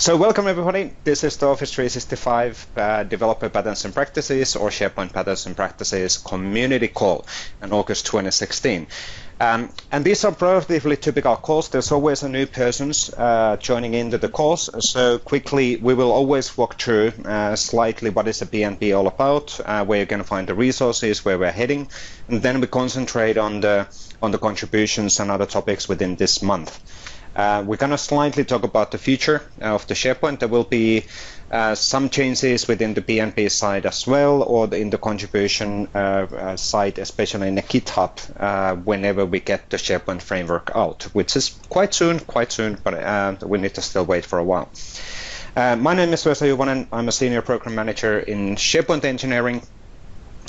So welcome everybody. This is the Office 365 Developer Patterns and Practices or SharePoint Patterns and Practices community call in August 2016. And these are relatively typical calls. There's always a new persons joining into the calls. So quickly, we will always walk through slightly what is the PnP all about, where you're going to find the resources, where we're heading, and then we concentrate on the contributions and other topics within this month. We're going to slightly talk about the future of the SharePoint. There will be some changes within the PnP side as well, or in the contribution side, especially in the GitHub, whenever we get the SharePoint framework out, which is quite soon, but we need to still wait for a while. My name is Vesa Juvonen. I'm a senior program manager in SharePoint engineering.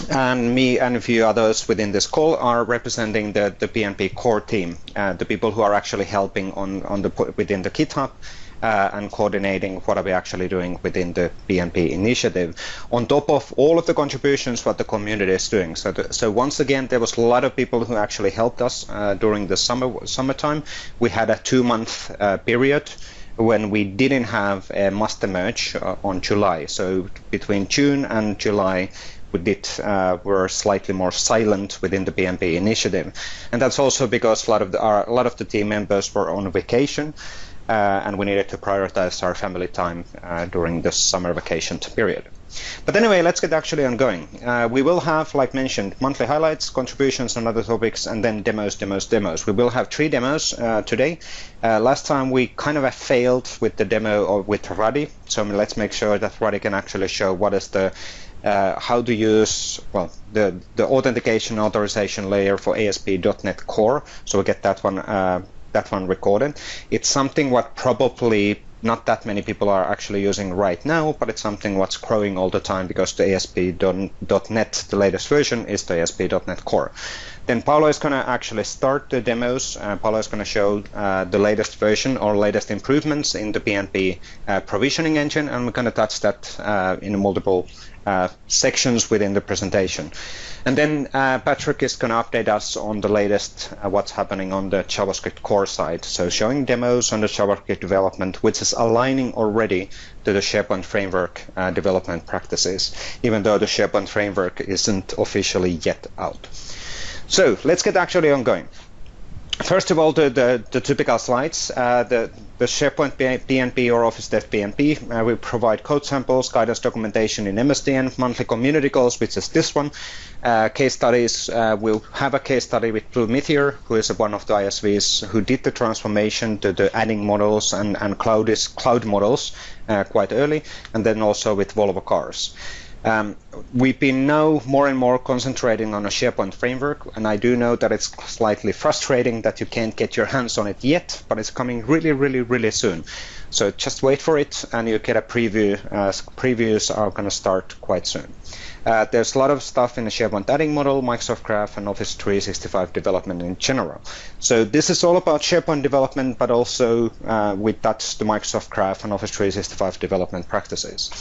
And me and a few others within this call are representing the PnP core team, the people who are actually helping within the GitHub and coordinating what are we actually doing within the PnP initiative, on top of all of the contributions what the community is doing. So once again, there was a lot of people who actually helped us during the summertime. We had a 2-month period when we didn't have a master merge on July. So between June and July, were slightly more silent within the PnP initiative, and that's also because a lot of the team members were on vacation, and we needed to prioritize our family time during the summer vacation period. But anyway, let's get actually ongoing. We will have, like mentioned, monthly highlights, contributions, and other topics, and then demos. We will have 3 demos today. Last time we kind of failed with the demo with Radi, so let's make sure that Radi can actually show what is the how to use the authentication authorization layer for ASP.NET Core. So we get that one recorded. It's something what probably not that many people are actually using right now, but it's something what's growing all the time because the ASP.NET, the latest version, is the ASP.NET Core. Then Paolo is going to actually start the demos. Paolo is going to show the latest version or latest improvements in the PnP Provisioning Engine, and we're going to touch that in multiple sections within the presentation. And then Patrick is going to update us on the latest what's happening on the JavaScript Core side. So showing demos on the JavaScript development, which is aligning already to the SharePoint framework development practices, even though the SharePoint framework isn't officially yet out. So let's get actually ongoing. First of all, the typical slides. The SharePoint PnP or Office Dev PnP. We provide code samples, guidance documentation in MSDN, monthly community calls, which is this one. Case studies. We'll have a case study with Blue Meteor, who is one of the ISVs who did the transformation to the adding models and cloud models quite early, and then also with Volvo Cars. We've been now more and more concentrating on a SharePoint framework, and I do know that it's slightly frustrating that you can't get your hands on it yet, but it's coming really soon. So just wait for it, and you get a preview. Previews are going to start quite soon. There's a lot of stuff in the SharePoint adding model, Microsoft Graph, and Office 365 development in general. So this is all about SharePoint development, but also we touch the Microsoft Graph and Office 365 development practices.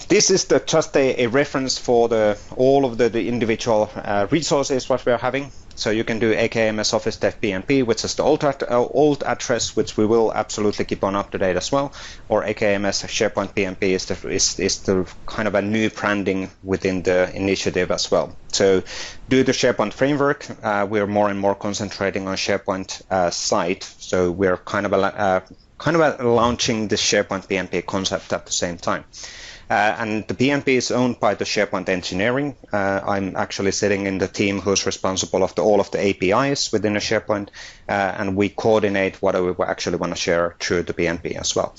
This is just a reference for all of the individual resources what we are having. So you can do AKMS Office Dev PnP, which is the old address, which we will absolutely keep on up to date as well. Or AKMS SharePoint PnP is the kind of a new branding within the initiative as well. So due to SharePoint framework, we're more and more concentrating on SharePoint site. So we're kind of launching the SharePoint PnP concept at the same time. And the PnP is owned by the SharePoint engineering. I'm actually sitting in the team who's responsible of all of the APIs within the SharePoint, and we coordinate what we actually want to share through the PnP as well.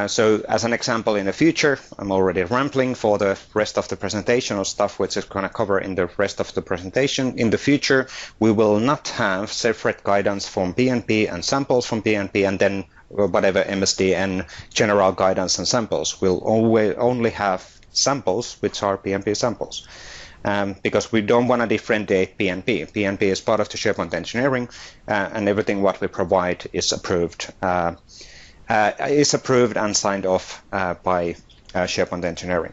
So as an example, in the future, I'm already rambling for the rest of the presentation or stuff which is going to cover in the rest of the presentation. In the future, we will not have separate guidance from PnP and samples from PnP and then whatever MSDN general guidance and samples. We'll only have samples which are PnP samples. Because we don't want to differentiate PnP. PnP is part of the SharePoint engineering, and everything what we provide is approved and signed off by SharePoint engineering.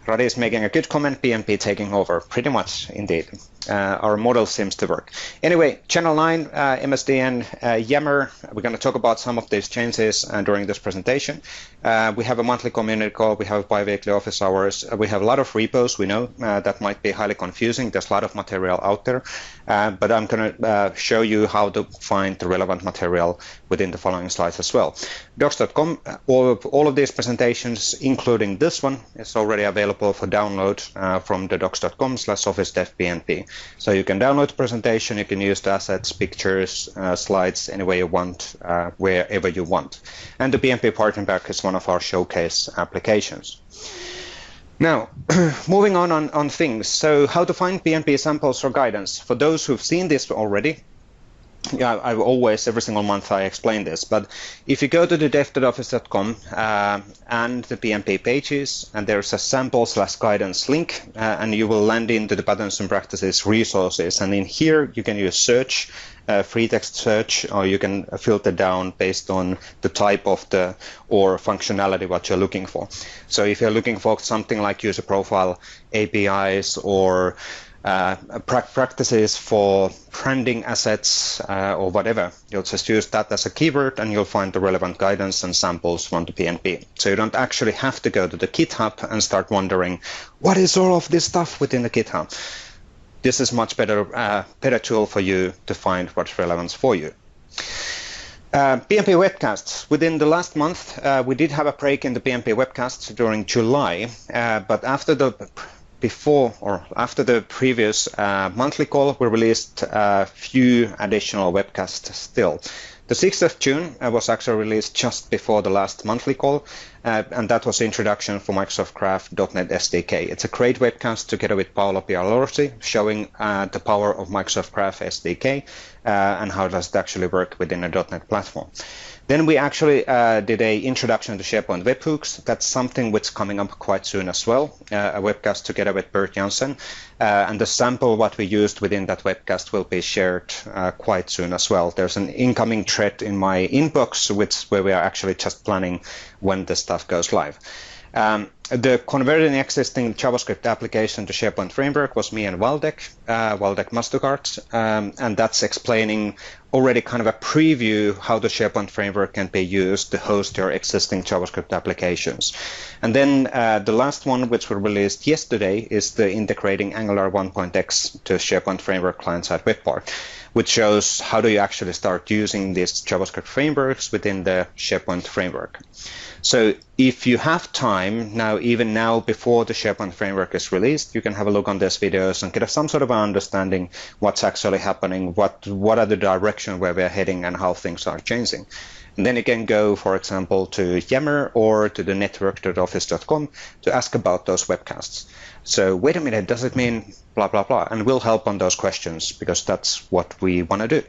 Radi is making a good comment, PnP taking over. Pretty much, indeed. Our model seems to work. Anyway, Channel 9, MSDN, Yammer, we're going to talk about some of these changes during this presentation. We have a monthly community call, we have bi-weekly office hours, we have a lot of repos, we know that might be highly confusing, there's a lot of material out there, but I'm going to show you how to find the relevant material within the following slides as well. Docs.com, all of these presentations, including this one, is already available for download from the docs.com/office-dev-pnp. So you can download the presentation, you can use the assets, pictures, slides, any way you want, wherever you want. And the PnP Partner Pack is one of our showcase applications. Now, moving on things. So how to find PnP samples or guidance. For those who've seen this already, yeah, I've always, every single month I explain this, but if you go to the dev.office.com and the PnP pages, and there's a sample/guidance link, and you will land into the patterns and practices resources, and in here you can use search, free text search, or you can filter down based on the type of the or functionality what you're looking for. So if you're looking for something like user profile APIs or practices for branding assets or whatever, you'll just use that as a keyword and you'll find the relevant guidance and samples from the PnP. So you don't actually have to go to the GitHub and start wondering, what is all of this stuff within the GitHub? This is much better tool for you to find what's relevant for you. PnP webcasts. Within the last month, we did have a break in the PnP webcasts during July, but after the previous monthly call, we released a few additional webcasts still. The 6th of June was actually released just before the last monthly call, and that was the introduction for Microsoft Graph .NET SDK. It's a great webcast together with Paolo Pialorsi, showing the power of Microsoft Graph SDK and how does it actually work within a .NET platform. Then we actually did an introduction to SharePoint webhooks. That's something which is coming up quite soon as well, a webcast together with Bert Janssen. And the sample what we used within that webcast will be shared quite soon as well. There's an incoming thread in my inbox where we are actually just planning when the stuff goes live. The converting existing JavaScript application to SharePoint framework was me and Waldek Mastukart, and that's explaining already kind of a preview how the SharePoint framework can be used to host your existing JavaScript applications. And then the last one, which we released yesterday, is the integrating Angular 1.x to SharePoint framework client-side web part, which shows how do you actually start using these JavaScript frameworks within the SharePoint framework. So if you have time now, even now before the SharePoint framework is released, you can have a look on these videos and get some sort of an understanding what's actually happening, what are the direction where we're heading and how things are changing. And then you can go, for example, to Yammer or to the network.office.com to ask about those webcasts. So wait a minute, does it mean blah, blah, blah? And we'll help on those questions because that's what we want to do.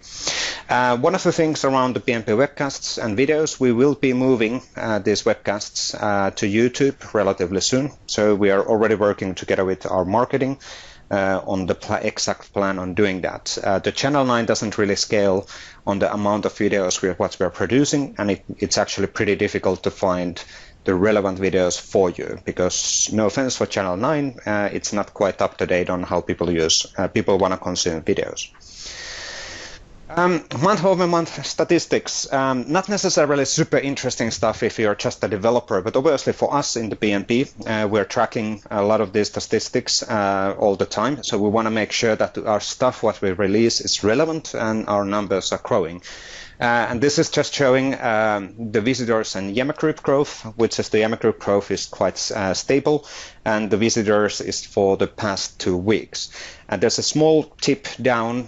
One of the things around the PnP webcasts and videos, we will be moving these webcasts to YouTube relatively soon. So we are already working together with our marketing on the exact plan on doing that. The Channel 9 doesn't really scale on the amount of videos what we're producing, and it's actually pretty difficult to find the relevant videos for you because, no offense for Channel 9, it's not quite up to date on how people want to consume videos. Month-over-month statistics, not necessarily super interesting stuff if you're just a developer, but obviously for us in the PnP, we're tracking a lot of these statistics all the time. So we want to make sure that our stuff, what we release, is relevant and our numbers are growing. And this is just showing the visitors and Yammer group growth, which is the Yammer group growth is quite stable, and the visitors is for the past 2 weeks. And there's a small tip down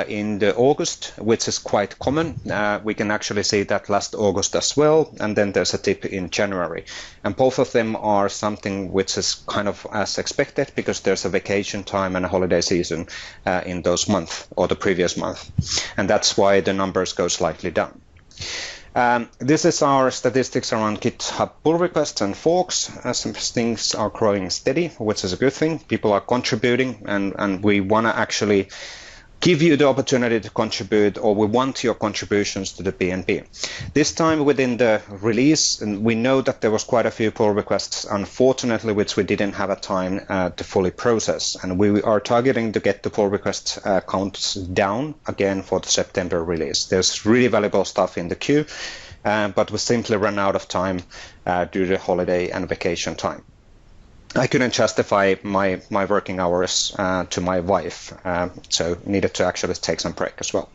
in the August, which is quite common. We can actually see that last August as well, and then there's a tip in January. And both of them are something which is kind of as expected because there's a vacation time and a holiday season in those months or the previous month. And that's why the numbers go slightly down. This is our statistics around GitHub pull requests and forks. Some things are growing steady, which is a good thing. People are contributing, and we want to actually give you the opportunity to contribute, or we want your contributions to the PnP. This time within the release, and we know that there was quite a few pull requests, unfortunately, which we didn't have a time to fully process. And we are targeting to get the pull request counts down again for the September release. There's really valuable stuff in the queue, but we simply ran out of time due to holiday and vacation time. I couldn't justify my working hours to my wife, so needed to actually take some break as well.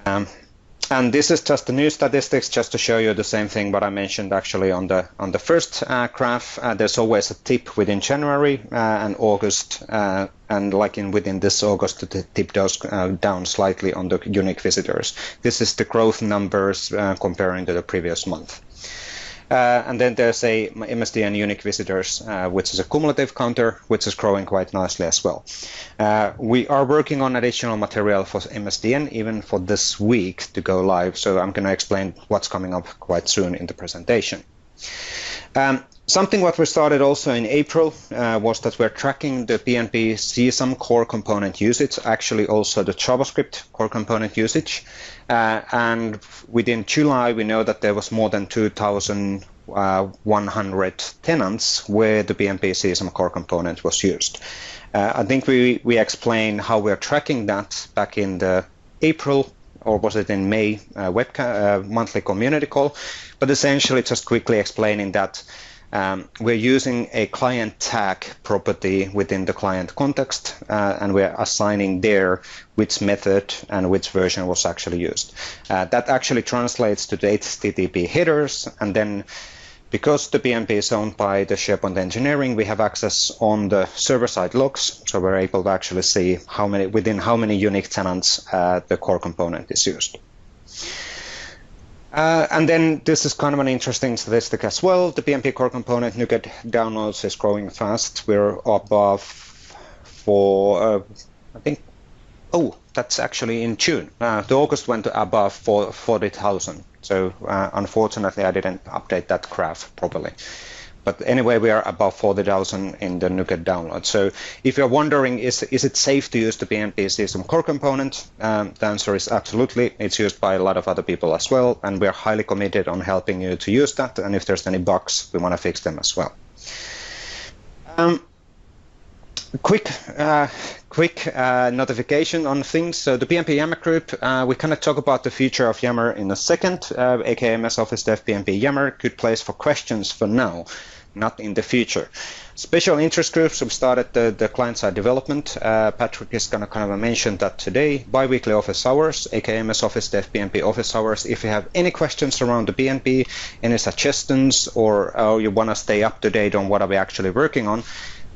And this is just the new statistics, just to show you the same thing what I mentioned actually on the first graph. There's always a tip within January and August, and like within this August, the tip goes down slightly on the unique visitors. This is the growth numbers comparing to the previous month. And then there's a MSDN unique visitors, which is a cumulative counter, which is growing quite nicely as well. We are working on additional material for MSDN, even for this week to go live. So I'm going to explain what's coming up quite soon in the presentation. Something what we started also in April was that we're tracking the PnP CSOM Core component usage, actually also the JavaScript core component usage. And within July, we know that there was more than 2,100 tenants where the PnP CSOM Core component was used. I think we explained how we're tracking that back in the April, or was it in May, monthly community call. But essentially just quickly explaining that we're using a client tag property within the client context, and we're assigning there which method and which version was actually used. That actually translates to the HTTP headers, and then because the PnP is owned by the SharePoint engineering, we have access on the server-side logs, so we're able to actually see within how many unique tenants the core component is used. And then this is kind of an interesting statistic as well. The PnP core component NuGet downloads is growing fast. We're above for, I think, oh, that's actually in June. The August went to above 40,000. So unfortunately, I didn't update that graph properly. But anyway, we are above 40,000 in the NuGet download. So if you're wondering, is it safe to use the PnP CSOM Core component? The answer is absolutely. It's used by a lot of other people as well, and we're highly committed on helping you to use that. And if there's any bugs, we want to fix them as well. Quick notification on things. So the PnP Yammer group, we kind of talk about the future of Yammer in a second. aka MS Office Dev PnP Yammer, good place for questions for now, not in the future. Special interest groups, we started the client-side development. Patrick is going to kind of mention that today. Bi-weekly office hours, aka MS Office Dev PnP office hours. If you have any questions around the PnP, any suggestions, or you want to stay up to date on what are we actually working on,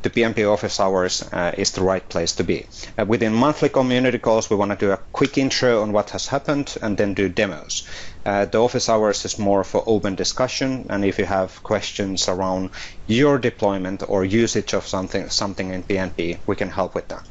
the PnP office hours is the right place to be. Within monthly community calls, we want to do a quick intro on what has happened and then do demos. The office hours is more for open discussion, and if you have questions around your deployment or usage of something in PnP, we can help with that.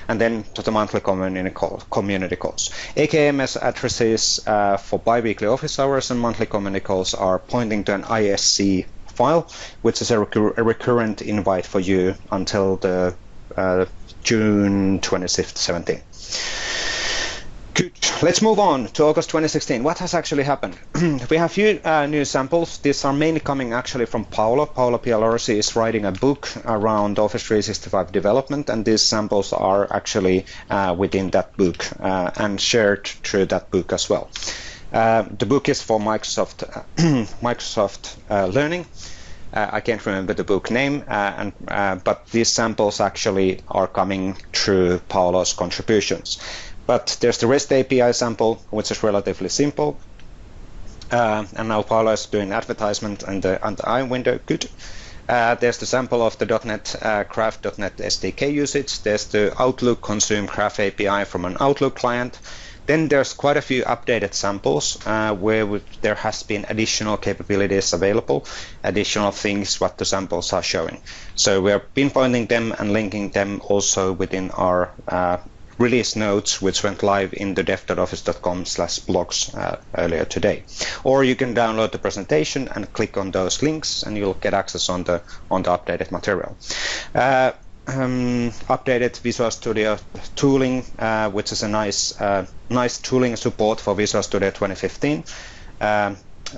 And then to the monthly community calls. AKMS addresses for bi-weekly office hours and monthly community calls are pointing to an ISC file, which is a recurrent invite for you until the June 26th, 17. Good. Let's move on to August 2016. What has actually happened? We have a few new samples. These are mainly coming actually from Paolo. Paolo Pialorsi is writing a book around Office 365 development, and these samples are actually within that book and shared through that book as well. The book is for Microsoft Learning. I can't remember the book name, but these samples actually are coming through Paolo's contributions. But there's the REST API sample, which is relatively simple. And now Paolo is doing advertisement and the I window. Good. There's the sample of the .NET Graph.NET SDK usage. There's the Outlook Consume Graph API from an Outlook client. Then there's quite a few updated samples where there has been additional capabilities available, additional things what the samples are showing. So we're pinpointing them and linking them also within our release notes, which went live in the dev.office.com/blogs earlier today. Or you can download the presentation and click on those links, and you'll get access on the updated material. updated Visual Studio tooling, which is a nice tooling support for Visual Studio 2015,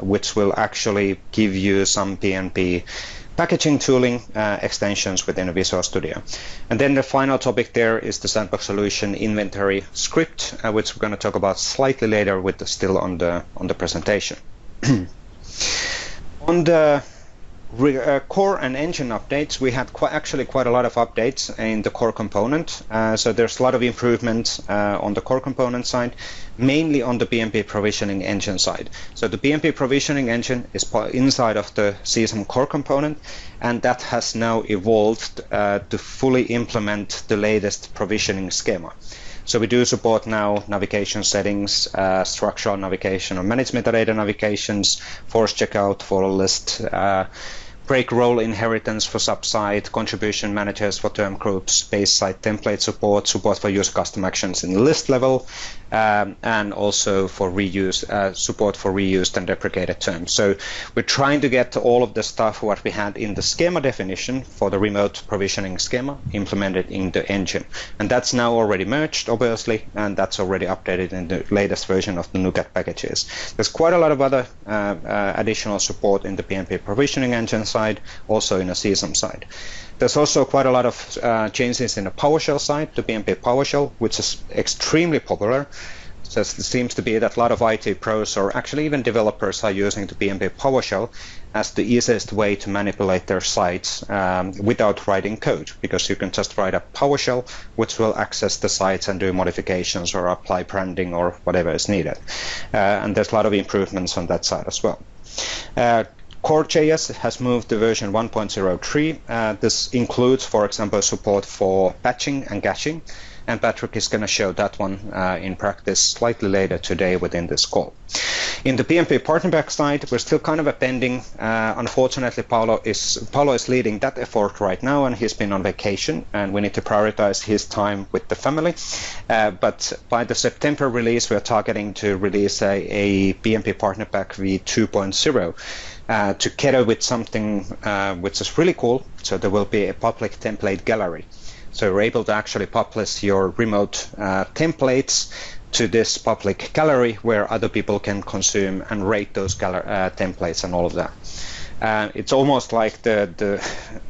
which will actually give you some PnP packaging tooling extensions within Visual Studio. And then the final topic there is the Sandbox Solution inventory script, which we're going to talk about slightly later with still on the presentation. On the core and engine updates, we had actually quite a lot of updates in the core component. So there's a lot of improvements on the core component side, mainly on the PnP Provisioning Engine side. So the PnP Provisioning Engine is inside of the CSOM Core component, and that has now evolved to fully implement the latest provisioning schema. So we do support now navigation settings, structural navigation or manage metadata navigations, force checkout for a list, break role inheritance for subsite, contribution managers for term groups, base site template support for user custom actions in the list level, and also for reuse, support for reused and deprecated terms. So we're trying to get all of the stuff what we had in the schema definition for the remote provisioning schema implemented in the engine. And that's now already merged, obviously, and that's already updated in the latest version of the NuGet packages. There's quite a lot of other additional support in the PnP Provisioning Engine side, also in the CSOM side. There's also quite a lot of changes in the PowerShell side, the PnP PowerShell, which is extremely popular. So it seems to be that a lot of IT pros or actually even developers are using the PnP PowerShell as the easiest way to manipulate their sites without writing code, because you can just write a PowerShell which will access the sites and do modifications or apply branding or whatever is needed. And there's a lot of improvements on that side as well. Core.js has moved to version 1.03. This includes, for example, support for patching and caching, and Patrick is going to show that one in practice slightly later today within this call. In the PnP partner pack side, we're still kind of pending. Unfortunately, Paolo is leading that effort right now, and he's been on vacation, and we need to prioritize his time with the family. But by the September release, we're targeting to release a PnP partner pack v2.0. Together with something which is really cool. So there will be a public template gallery. So you're able to actually publish your remote templates to this public gallery where other people can consume and rate those templates and all of that. It's almost like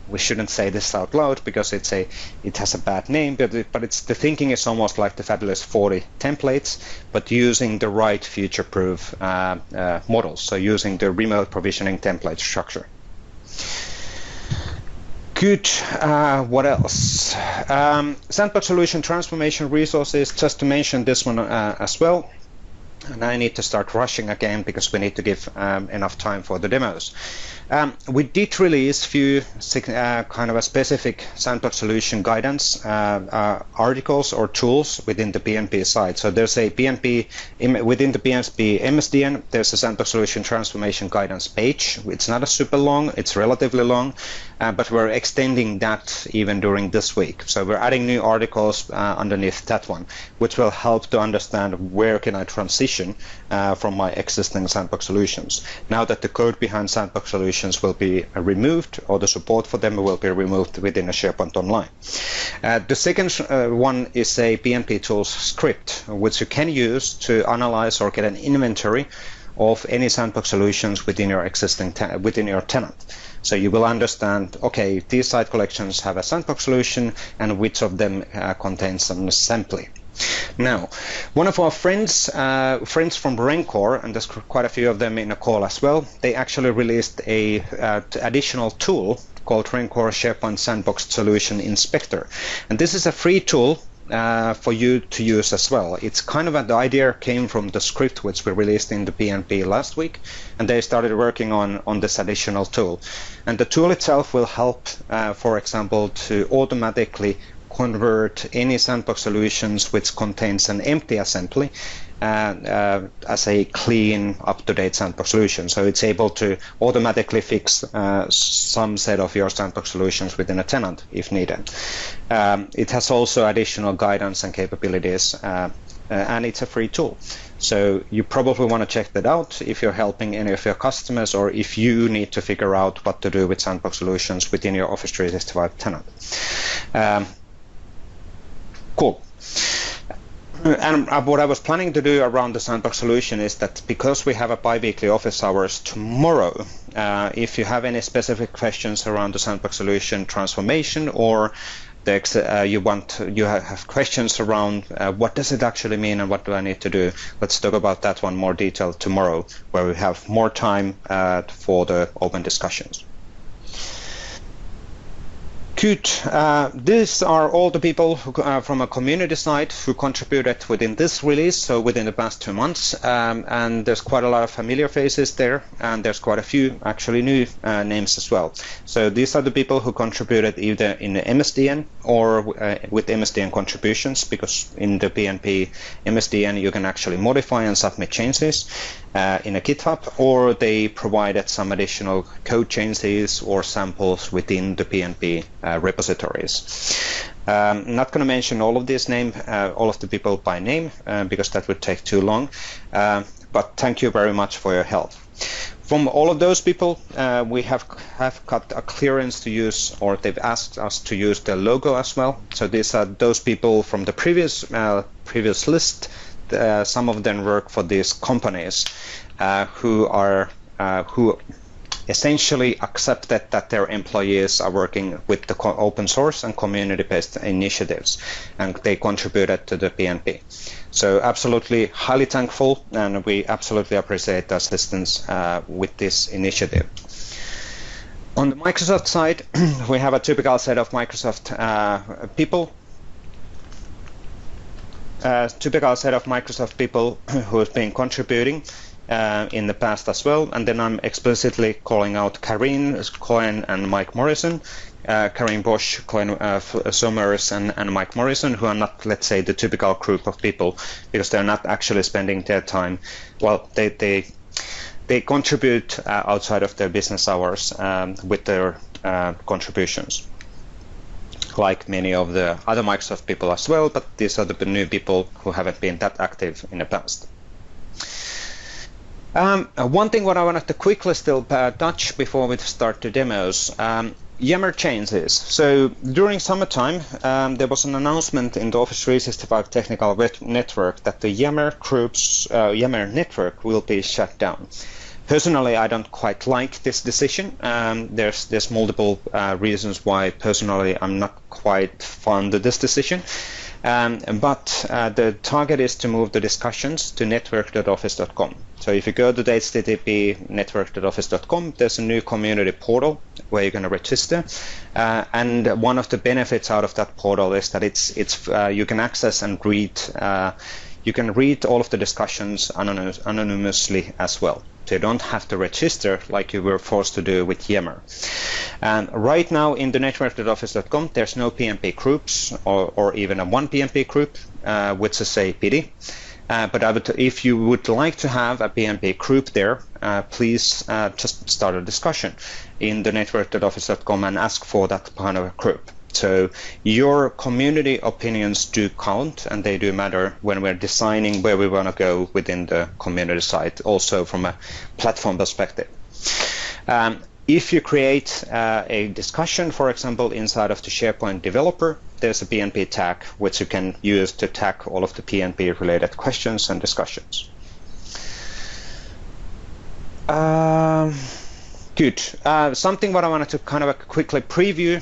we shouldn't say this out loud because it has a bad name, but the thinking is almost like the Fabulous 40 templates, but using the right future-proof models. So using the remote provisioning template structure. Good. What else? Sandbox Solution Transformation Resources, just to mention this one as well. And I need to start rushing again because we need to give enough time for the demos. We did release few kind of a specific Sandbox Solution guidance articles or tools within the PnP side. So there's a PnP within the PnP MSDN. There's a Sandbox Solution Transformation Guidance page. It's not a super long. It's relatively long, but we're extending that even during this week. So we're adding new articles underneath that one, which will help to understand where can I transition from my existing Sandbox solutions. Now that the code behind Sandbox solutions will be removed, or the support for them will be removed within a SharePoint Online. The second one is a PnP tools script, which you can use to analyze or get an inventory of any Sandbox solutions within your existing within your tenant. So you will understand, okay, these site collections have a Sandbox solution, and which of them contains some assembly. Now, one of our friends from Rencor, and there's quite a few of them in a call as well, they actually released a additional tool called Rencor SharePoint Sandbox Solution Inspector. And this is a free tool for you to use as well. It's kind of the idea came from the script which we released in the PnP last week, and they started working on this additional tool. And the tool itself will help, for example, to automatically convert any Sandbox solutions which contains an empty assembly as a clean, up-to-date Sandbox solution. So it's able to automatically fix some set of your Sandbox solutions within a tenant if needed. It has also additional guidance and capabilities and it's a free tool. So you probably want to check that out if you're helping any of your customers, or if you need to figure out what to do with sandbox solutions within your Office 365 tenant. Cool. And what I was planning to do around the sandbox solution is that because we have a bi-weekly office hours tomorrow, if you have any specific questions around the sandbox solution transformation, or you have questions around what does it actually mean and what do I need to do, let's talk about that one more detail tomorrow, where we have more time for the open discussions. Good. These are all the people who, from a community side who contributed within this release, so within the past 2 months. And there's quite a lot of familiar faces there, and there's quite a few actually new names as well. So these are the people who contributed either in the MSDN or with MSDN contributions, because in the PnP MSDN you can actually modify and submit changes in a GitHub, or they provided some additional code changes or samples within the PnP repositories. Not going to mention all of these names, all of the people by name, because that would take too long, but thank you very much for your help. From all of those people, we have got a clearance to use, or they've asked us to use their logo as well. So these are those people from the previous list. Some of them work for these companies who essentially accepted that their employees are working with the open source and community-based initiatives, and they contributed to the PnP. So absolutely highly thankful, and we absolutely appreciate the assistance with this initiative. On the Microsoft side, we have a typical set of Microsoft people. Typical set of Microsoft people who have been contributing in the past as well, and then I'm explicitly calling out Karine Cohen and Mike Morrison, Karine Bosch, Cohen Sommers, and Mike Morrison, who are not, let's say, the typical group of people, because they're not actually spending their time. Well, they contribute outside of their business hours with their contributions, like many of the other Microsoft people as well, but these are the new people who haven't been that active in the past. One thing what I wanted to quickly still touch before we start the demos, Yammer changes. So during summertime, there was an announcement in the Office 365 technical network that the Yammer group's Yammer network will be shut down. Personally, I don't quite like this decision. There's multiple reasons why personally I'm not quite fond of this decision. But the target is to move the discussions to network.office.com. So if you go to the http network.office.com, there's a new community portal where you're going to register. And one of the benefits out of that portal is that you can access and read all of the discussions anonymously as well. So you don't have to register like you were forced to do with Yammer. And right now in the network.office.com, there's no PnP groups or even a one PnP group, which is a pity. But if you would like to have a PnP group there, please just start a discussion in the network.office.com and ask for that kind of a group. So your community opinions do count, and they do matter when we're designing where we want to go within the community site, also from a platform perspective. If you create a discussion, for example, inside of the SharePoint developer, there's a PnP tag which you can use to tag all of the PnP related questions and discussions. Good. Something what I wanted to kind of quickly preview.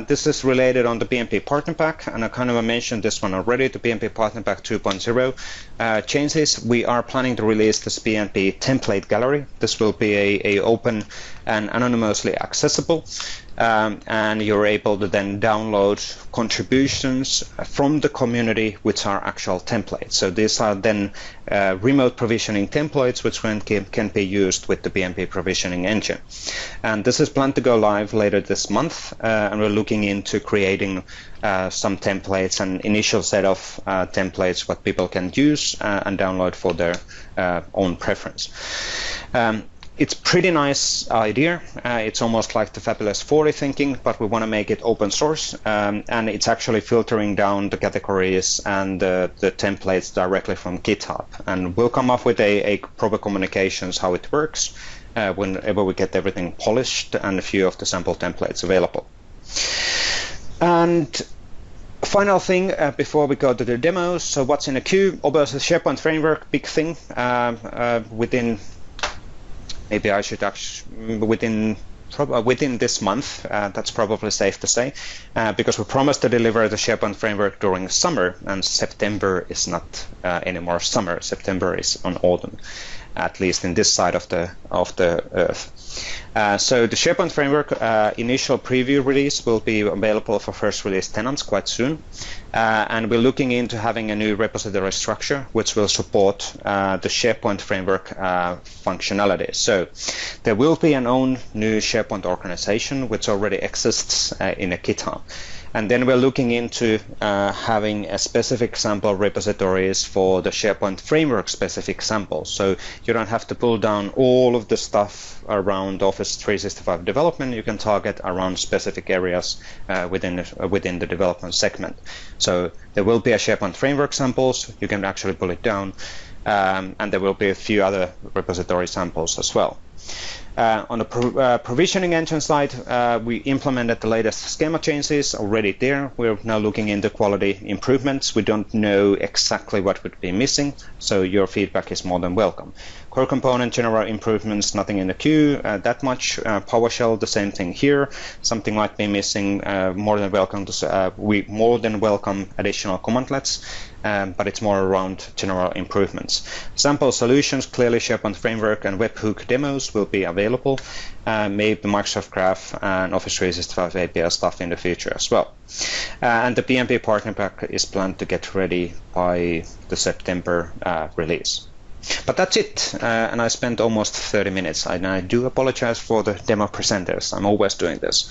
This is related on the PnP Partner Pack, and I kind of mentioned this one already, the PnP Partner Pack 2.0 changes. We are planning to release this PnP template gallery. This will be a open and anonymously accessible, and you're able to then download contributions from the community, which are actual templates. So these are then remote provisioning templates, which can be used with the PnP Provisioning Engine. And this is planned to go live later this month, and we're looking into creating some templates, an initial set of templates what people can use and download for their own preference. It's pretty nice idea. It's almost like the Fabulous 40 thinking, but we want to make it open source, and it's actually filtering down the categories and the templates directly from GitHub. And we'll come up with a proper communications how it works whenever we get everything polished and a few of the sample templates available. And final thing before we go to the demos. So what's in the queue? Obviously, SharePoint framework, big thing within. Maybe I should actually within this month. That's probably safe to say, because we promised to deliver the SharePoint framework during summer, and September is not anymore summer. September is on autumn, at least in this side of the Earth. So the SharePoint framework initial preview release will be available for first release tenants quite soon, and we're looking into having a new repository structure which will support the SharePoint framework functionality. So there will be an own new SharePoint organization which already exists in a GitHub. And then we're looking into having a specific sample repositories for the SharePoint framework specific samples. So you don't have to pull down all of the stuff around Office 365 development. You can target around specific areas within the development segment. So there will be a SharePoint framework samples. You can actually pull it down. And there will be a few other repository samples as well. On the provisioning engine side, we implemented the latest schema changes already there. We're now looking into quality improvements. We don't know exactly what would be missing, so your feedback is more than welcome. Core component general improvements, nothing in the queue that much. PowerShell, the same thing here. Something might be missing. More than welcome to we more than welcome additional commandlets. But it's more around general improvements. Sample solutions, clearly SharePoint framework and webhook demos will be available. Maybe Microsoft Graph and Office 365 API stuff in the future as well. And the PnP Partner Pack is planned to get ready by the September release. But that's it, and I spent almost 30 minutes, and I do apologize for the demo presenters. I'm always doing this.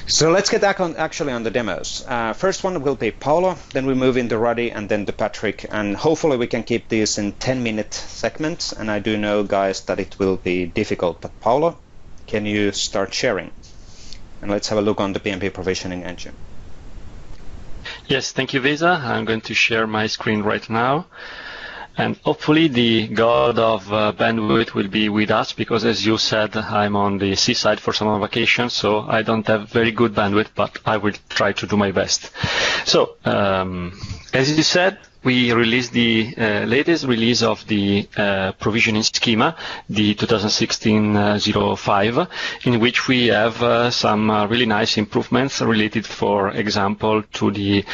So let's get back actually on the demos. First one will be Paolo, then we move into Radi, and then to Patrick, and hopefully we can keep these in 10-minute segments, and I do know, guys, that it will be difficult, but Paolo, can you start sharing? And let's have a look on the PnP Provisioning Engine. Yes, thank you, Vesa. I'm going to share my screen right now. And hopefully the god of bandwidth will be with us, because as you said, I'm on the seaside for summer vacation, so I don't have very good bandwidth, but I will try to do my best. So, as you said, we released the latest release of the provisioning schema, the 2016-05, in which we have some really nice improvements related, for example, to the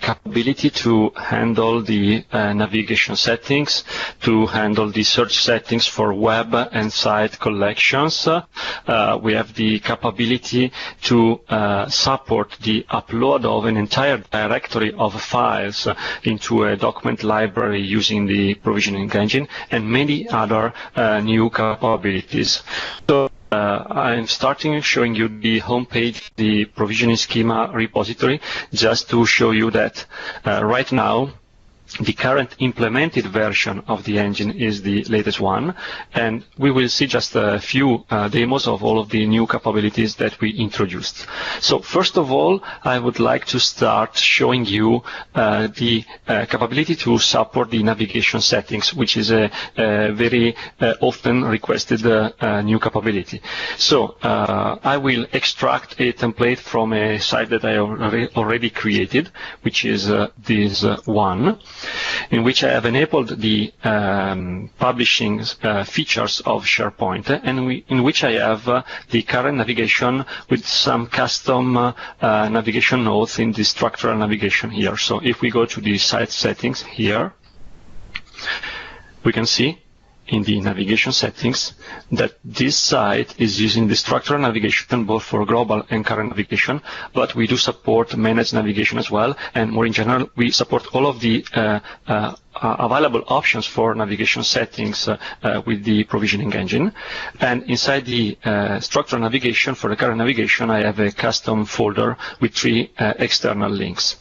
capability to handle the navigation settings, to handle the search settings for web and site collections. We have the capability to support the upload of an entire directory of files into a document library using the provisioning engine, and many other new capabilities. So I'm starting showing you the homepage, the provisioning schema repository, just to show you that right now the current implemented version of the engine is the latest one, and we will see just a few demos of all of the new capabilities that we introduced. So first of all, I would like to start showing you the capability to support the navigation settings, which is a very often requested new capability. So I will extract a template from a site that I already created, which is this one, in which I have enabled the publishing features of SharePoint, and in which I have the current navigation with some custom navigation nodes in the structural navigation here. So if we go to the site settings here, we can see in the navigation settings that this site is using the structural navigation both for global and current navigation, but we do support managed navigation as well, and more in general we support all of the available options for navigation settings with the provisioning engine. And inside the structural navigation, for the current navigation, I have a custom folder with 3 external links.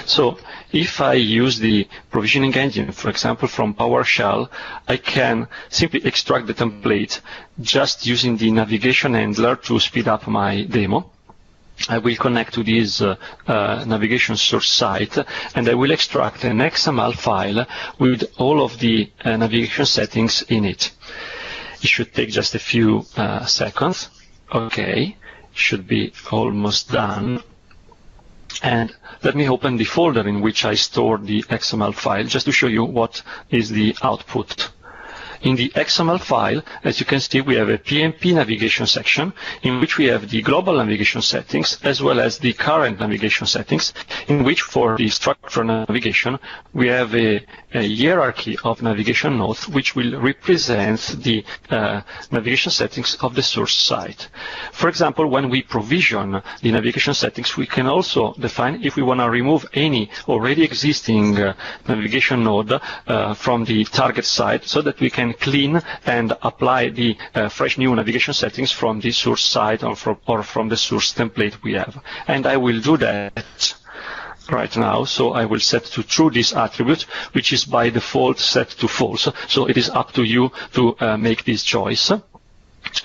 So if I use the provisioning engine, for example, from PowerShell, I can simply extract the template just using the navigation handler to speed up my demo. I will connect to this navigation source site, and I will extract an XML file with all of the navigation settings in it. It should take just a few seconds. Okay, should be almost done. And let me open the folder in which I stored the XML file, just to show you what is the output. In the XML file, as you can see, we have a PnP navigation section in which we have the global navigation settings as well as the current navigation settings, in which for the structural navigation we have a hierarchy of navigation nodes which will represent the navigation settings of the source site. For example, when we provision the navigation settings, we can also define if we want to remove any already existing navigation node from the target site, so that we can clean and apply the fresh new navigation settings from the source site or from the source template we have. And I will do that right now. So I will set to true this attribute, which is by default set to false. So it is up to you to make this choice.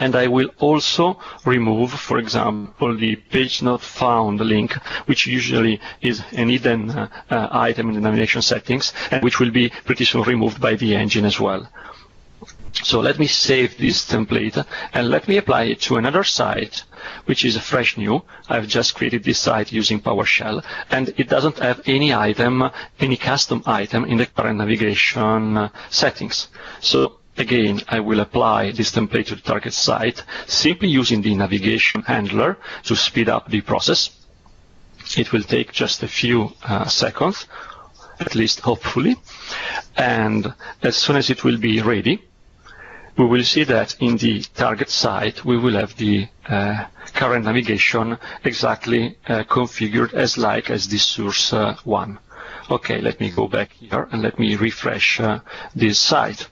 And I will also remove, for example, the page not found link, which usually is an hidden item in the navigation settings, and which will be pretty soon removed by the engine as well. So let me save this template and let me apply it to another site, which is a fresh new. I've just created this site using PowerShell, and it doesn't have any item, any custom item in the current navigation settings. So again, I will apply this template to the target site, simply using the navigation handler to speed up the process. It will take just a few seconds, at least hopefully, and as soon as it will be ready, we will see that in the target site we will have the current navigation exactly configured as the source one. Okay, let me go back here and let me refresh this site.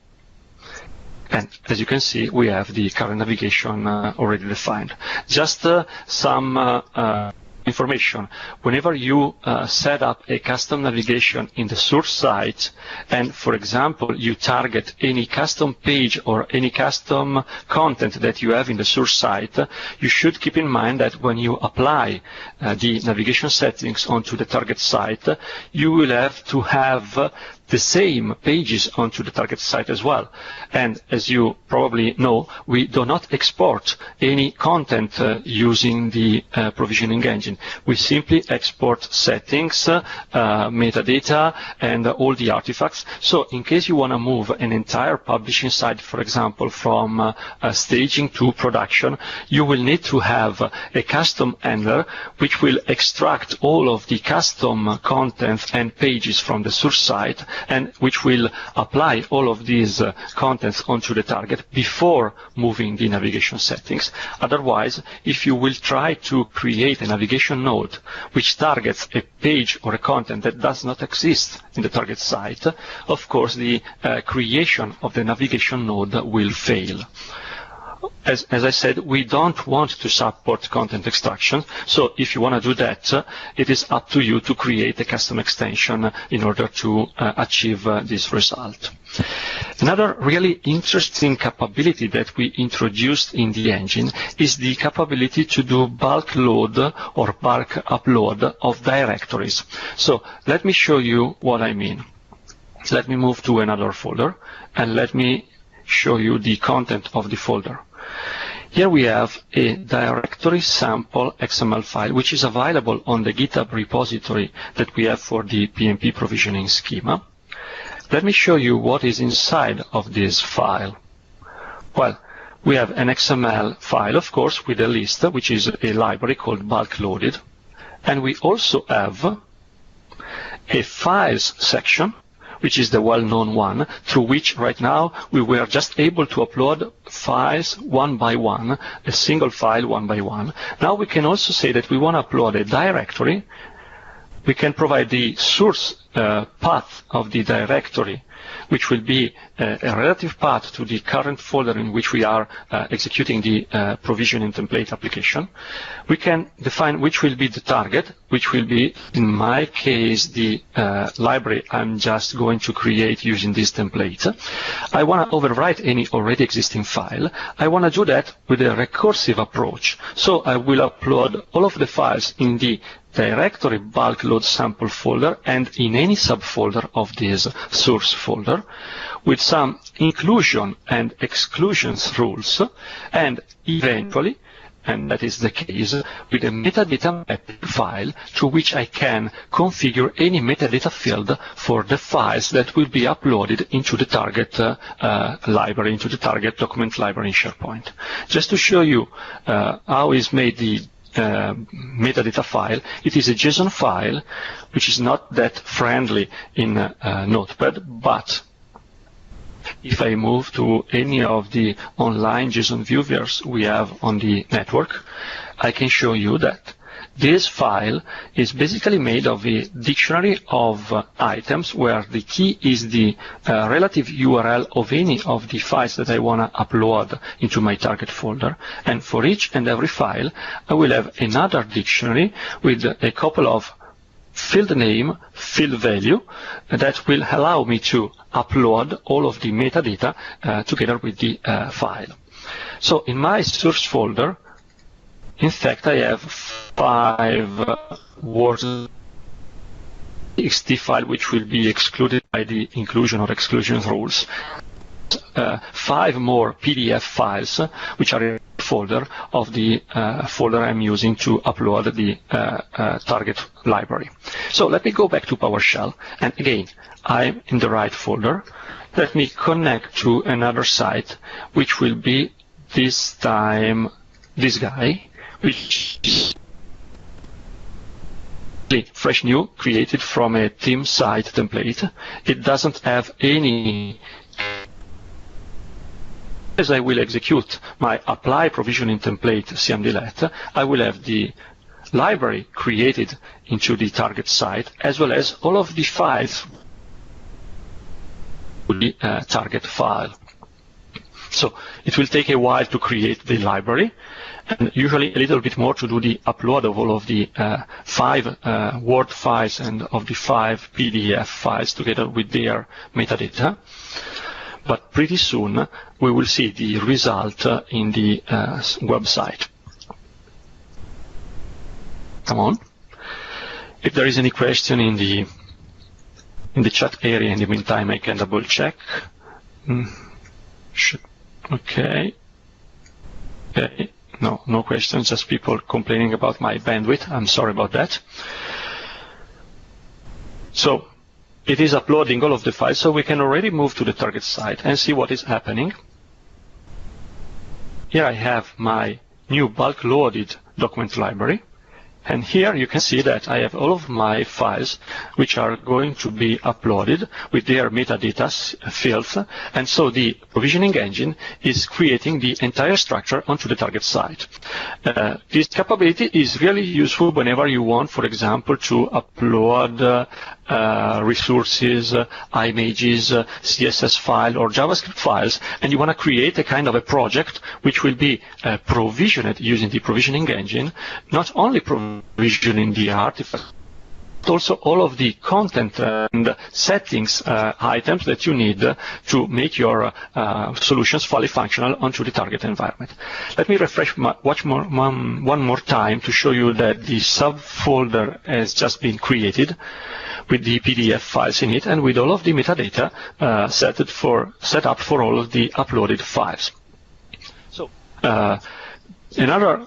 And as you can see, we have the current navigation already defined. Just some information. Whenever you set up a custom navigation in the source site, and for example you target any custom page or any custom content that you have in the source site, you should keep in mind that when you apply the navigation settings onto the target site, you will have to have the same pages onto the target site as well. And as you probably know, we do not export any content using the provisioning engine. We simply export settings, metadata, and all the artifacts. So in case you want to move an entire publishing site, for example, from staging to production, you will need to have a custom handler which will extract all of the custom content and pages from the source site, and which will apply all of these contents onto the target before moving the navigation settings. Otherwise, if you will try to create a navigation node which targets a page or a content that does not exist in the target site, of course the creation of the navigation node will fail. As I said, we don't want to support content extraction, so if you want to do that, it is up to you to create a custom extension in order to achieve this result. Another really interesting capability that we introduced in the engine is the capability to do bulk load or bulk upload of directories. So let me show you what I mean. Let me move to another folder and let me show you the content of the folder. Here we have a directory sample XML file, which is available on the GitHub repository that we have for the PnP provisioning schema. Let me show you what is inside of this file. Well, we have an XML file, of course, with a list, which is a library called bulk loaded. And we also have a files section, which is the well-known one, through which right now we were just able to upload files one by one, a single file one by one. Now we can also say that we want to upload a directory we can provide the source path of the directory, which will be a relative path to the current folder in which we are executing the provisioning template application. We can define which will be the target, which will be, in my case, the library I'm just going to create using this template. I want to overwrite any already existing file. I want to do that with a recursive approach. So I will upload all of the files in the directory bulk load sample folder and in any subfolder of this source folder with some inclusion and exclusions rules, and eventually, and that is the case, with a metadata mapping file to which I can configure any metadata field for the files that will be uploaded into the target library, into the target document library in SharePoint. Just to show you how is made the metadata file, it is a JSON file which is not that friendly in Notepad, but if I move to any of the online JSON viewers we have on the network, I can show you that this file is basically made of a dictionary of items where the key is the relative URL of any of the files that I want to upload into my target folder. And for each and every file, I will have another dictionary with a couple of field name, field value that will allow me to upload all of the metadata together with the file. So in my source folder, in fact, I have 5 words txt file which will be excluded by the inclusion or exclusion rules. 5 more PDF files which are in the folder of the folder I'm using to upload the target library. So let me go back to PowerShell, and again, I'm in the right folder. Let me connect to another site, which will be this time this guy, which is fresh new, created from a team site template. It doesn't have any. As I will execute my apply provisioning template cmdlet, I will have the library created into the target site, as well as all of the files with the target file. So it will take a while to create the library, and usually a little bit more to do the upload of all of the 5 Word files and of the 5 PDF files together with their metadata. But pretty soon we will see the result in the website. Come on. If there is any question in the chat area, in the meantime, I can double check. Okay. Okay. No questions, just people complaining about my bandwidth. I'm sorry about that. So it is uploading all of the files, so we can already move to the target site and see what is happening. Here I have my new bulk loaded document library. And here you can see that I have all of my files which are going to be uploaded with their metadata fields. And so the provisioning engine is creating the entire structure onto the target site. This capability is really useful whenever you want, for example, to upload resources, images, CSS file or JavaScript files, and you want to create a kind of a project which will be provisioned using the provisioning engine, not only provisioning the artifacts, but also all of the content and settings items that you need to make your solutions fully functional onto the target environment. Let me refresh one more time to show you that the subfolder has just been created with the PDF files in it and with all of the metadata set up for all of the uploaded files. So another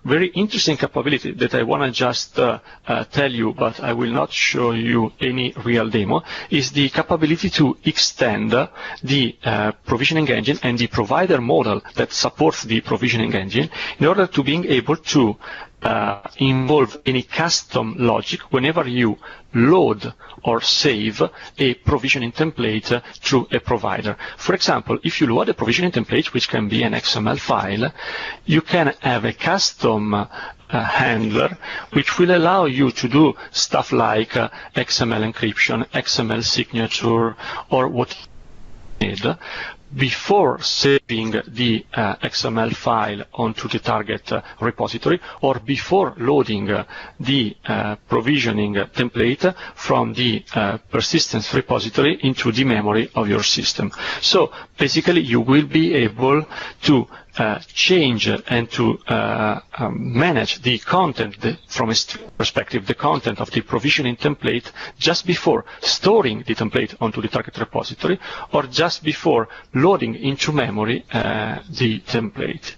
very interesting capability that I want to just tell you, but I will not show you any real demo, is the capability to extend the provisioning engine and the provider model that supports the provisioning engine in order to being able to involve any custom logic whenever you load or save a provisioning template to a provider. For example, if you load a provisioning template, which can be an XML file, you can have a custom handler, which will allow you to do stuff like XML encryption, XML signature, or what you need before saving the XML file onto the target repository, or before loading the provisioning template from the persistence repository into the memory of your system. So basically you will be able to change and to manage the content, from a perspective, the content of the provisioning template just before storing the template onto the target repository, or just before loading into memory the template.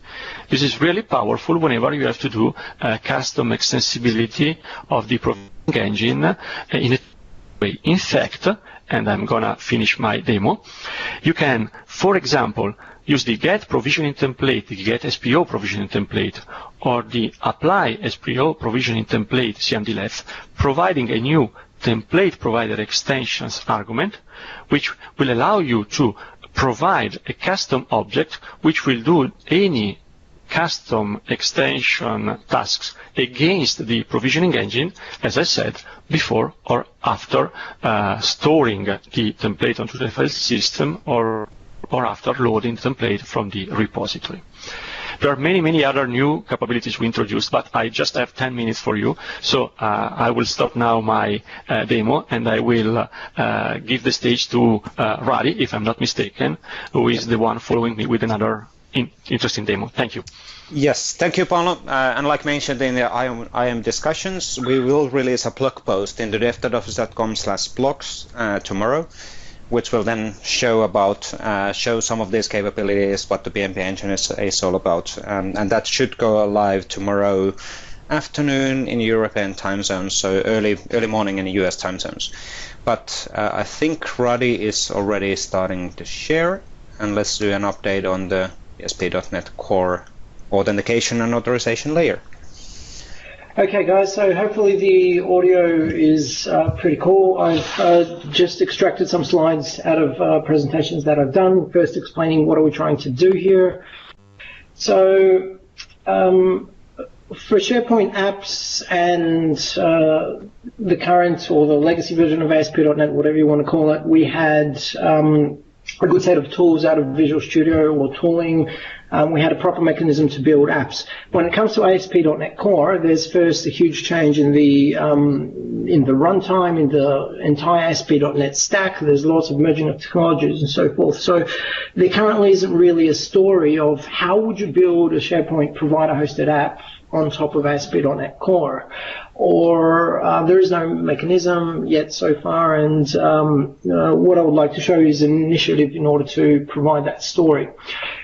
This is really powerful whenever you have to do custom extensibility of the provisioning engine in a way. In fact, and I'm gonna finish my demo, you can, for example, use the get provisioning template, the get SPO provisioning template, or the apply SPO provisioning template cmd-left, providing a new template provider extensions argument, which will allow you to provide a custom object which will do any custom extension tasks against the provisioning engine, as I said, before or after storing the template onto the file system, or after loading the template from the repository. There are many, many other new capabilities we introduced, but I just have 10 minutes for you, so I will stop now my demo, and I will give the stage to Radi, if I'm not mistaken, who is the one following me with another interesting demo. Thank you. Yes, thank you, Paolo. And like mentioned in the IM discussions, we will release a blog post in the dev.office.com/blogs tomorrow, which will then show some of these capabilities, what the PnP engine is all about, and that should go live tomorrow afternoon in European time zones, so early morning in US time zones. But I think Radi is already starting to share, and let's do an update on the ASP.NET Core authentication and authorization layer. Okay guys, so hopefully the audio is pretty cool. I've just extracted some slides out of presentations that I've done, first explaining what are we trying to do here. So for SharePoint apps and the current or the legacy version of ASP.NET, whatever you want to call it, we had a good set of tools out of Visual Studio or tooling. We had a proper mechanism to build apps. When it comes to ASP.NET Core, there's first a huge change in the runtime, in the entire ASP.NET stack. There's lots of merging of technologies and so forth. So there currently isn't really a story of how would you build a SharePoint provider-hosted app on top of ASP.NET Core, or there is no mechanism yet so far, and what I would like to show you is an initiative in order to provide that story.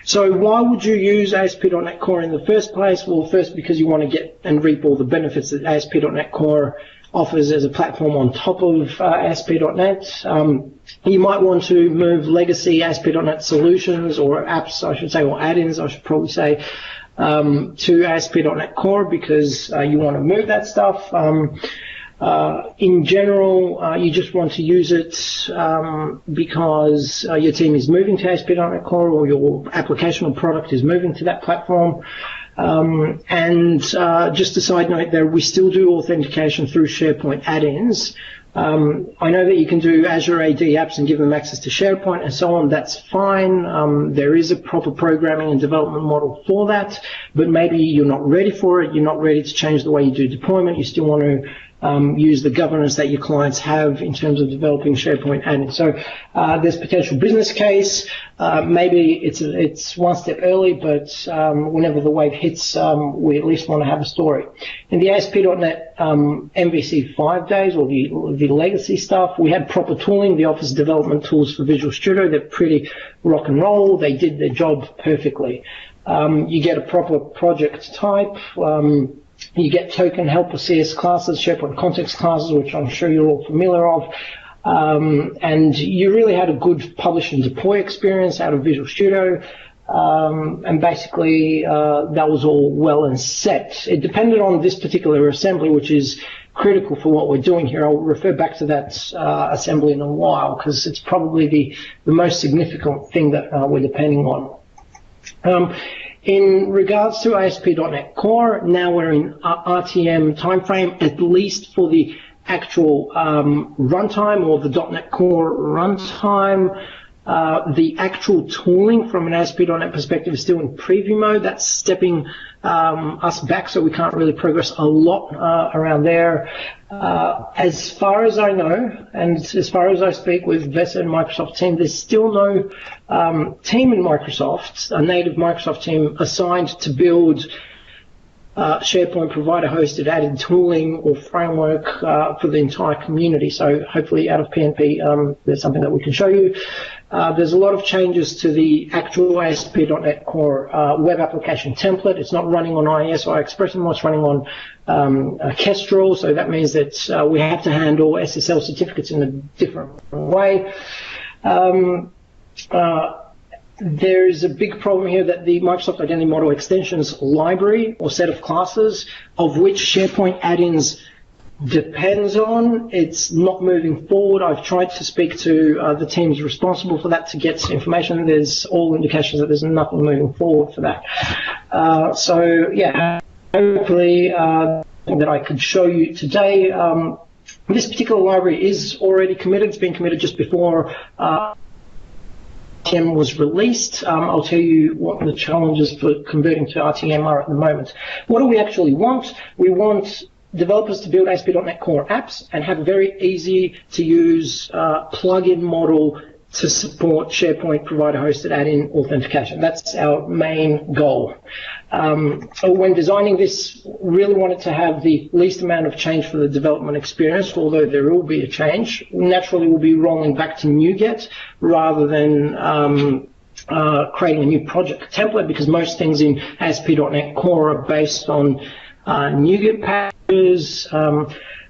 So why would you use ASP.NET Core in the first place? Well, first because you want to get and reap all the benefits that ASP.NET Core offers as a platform on top of ASP.NET. You might want to move legacy ASP.NET solutions, or apps, I should say, or add-ins, I should probably say, to ASP.NET Core, because you want to move that stuff. In general, you just want to use it because your team is moving to ASP.NET Core, or your application or product is moving to that platform. And just a side note there, we still do authentication through SharePoint add-ins. I know that you can do Azure AD apps and give them access to SharePoint and so on. That's fine. There is a proper programming and development model for that, but maybe you're not ready for it. You're not ready to change the way you do deployment. You still want to use the governance that your clients have in terms of developing SharePoint add-ins. So there's potential business case. Maybe it's one step early, but whenever the wave hits, we at least want to have a story. In the ASP.NET MVC 5 days, or the legacy stuff, we had proper tooling, the Office development tools for Visual Studio. They're pretty rock and roll. They did their job perfectly. You get a proper project type. You get token helper CS classes, SharePoint context classes, which I'm sure you're all familiar of. And you really had a good publish and deploy experience out of Visual Studio. And basically, that was all well and set. It depended on this particular assembly, which is critical for what we're doing here. I'll refer back to that assembly in a while, because it's probably the most significant thing that we're depending on. In regards to ASP.NET Core, now we're in RTM timeframe, at least for the actual runtime or the .NET Core runtime. The actual tooling from an ASP.NET perspective is still in preview mode. That's stepping us back, so we can't really progress a lot around there. As far as I know, and as far as I speak with Vesa and Microsoft team, there's still no team in Microsoft, a native Microsoft team, assigned to build SharePoint provider-hosted added tooling or framework for the entire community. So hopefully out of PnP, there's something that we can show you. There's a lot of changes to the actual ASP.NET Core web application template. It's not running on IIS or Express anymore. It's running on Kestrel, so that means that we have to handle SSL certificates in a different way. There's a big problem here that the Microsoft Identity Model Extensions library or set of classes, of which SharePoint add-ins depends on, it's not moving forward. I've tried to speak to the teams responsible for that to get information. There's all indications that there's nothing moving forward for that. So yeah, hopefully that I could show you today. This particular library is already committed. It's been committed just before RTM was released. I'll tell you what the challenges for converting to RTM are at the moment. What do we actually want? We want developers to build ASP.NET Core apps and have a very easy to use plugin model to support SharePoint provider-hosted add-in authentication. That's our main goal. When designing this, really wanted to have the least amount of change for the development experience, although there will be a change. Naturally, we'll be rolling back to NuGet rather than creating a new project template, because most things in ASP.NET Core are based on NuGet packages.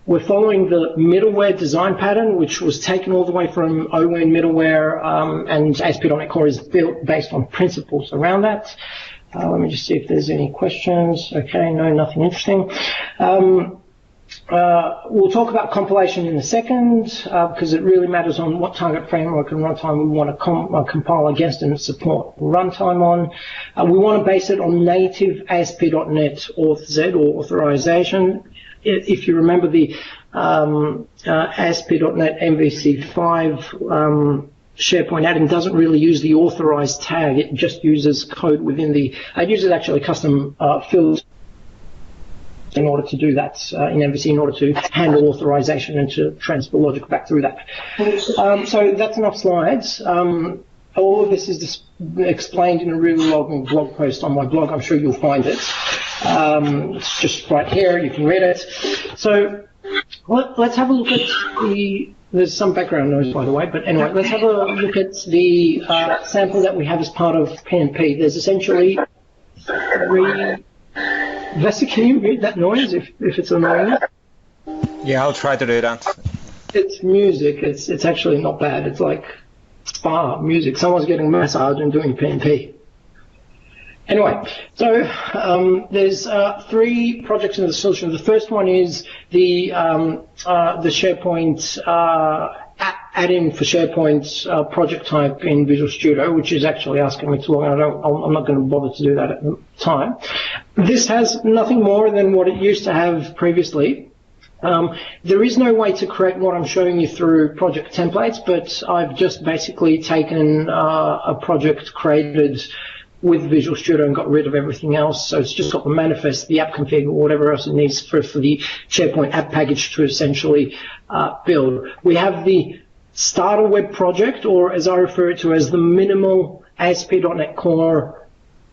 We're following the middleware design pattern, which was taken all the way from OWIN middleware, and ASP.NET Core is built based on principles around that. Let me just see if there's any questions. Okay, no, nothing interesting. We'll talk about compilation in a second, because it really matters on what target framework and runtime we want to compile against and support runtime on. We want to base it on native ASP.NET Auth-Z or authorization. If you remember, the ASP.NET MVC5 SharePoint add-in doesn't really use the authorized tag. It just uses code within the, it uses actually custom fields in order to do that in MVC, in order to handle authorization and to transfer logic back through that. So that's enough slides. All of this is explained in a really long blog post on my blog. I'm sure you'll find it. It's just right here. You can read it. So let's have a look at the, there's some background noise, by the way, but anyway, let's have a look at the sample that we have as part of PnP. There's essentially three. Vesa, can you mute that noise if it's annoying? Yeah, I'll try to do that. It's music. It's actually not bad. It's like spa music. Someone's getting massage and doing PnP. Anyway, so there's three projects in the solution. The first one is the SharePoint add-in for SharePoint project type in Visual Studio, which is actually asking me to log in. I'm not going to bother to do that at the time. This has nothing more than what it used to have previously. There is no way to create what I'm showing you through project templates, but I've just basically taken a project created with Visual Studio and got rid of everything else. So it's just got the manifest, the app config, or whatever else it needs for the SharePoint app package to essentially build. We have the starter web project, or as I refer to as the minimal ASP.NET Core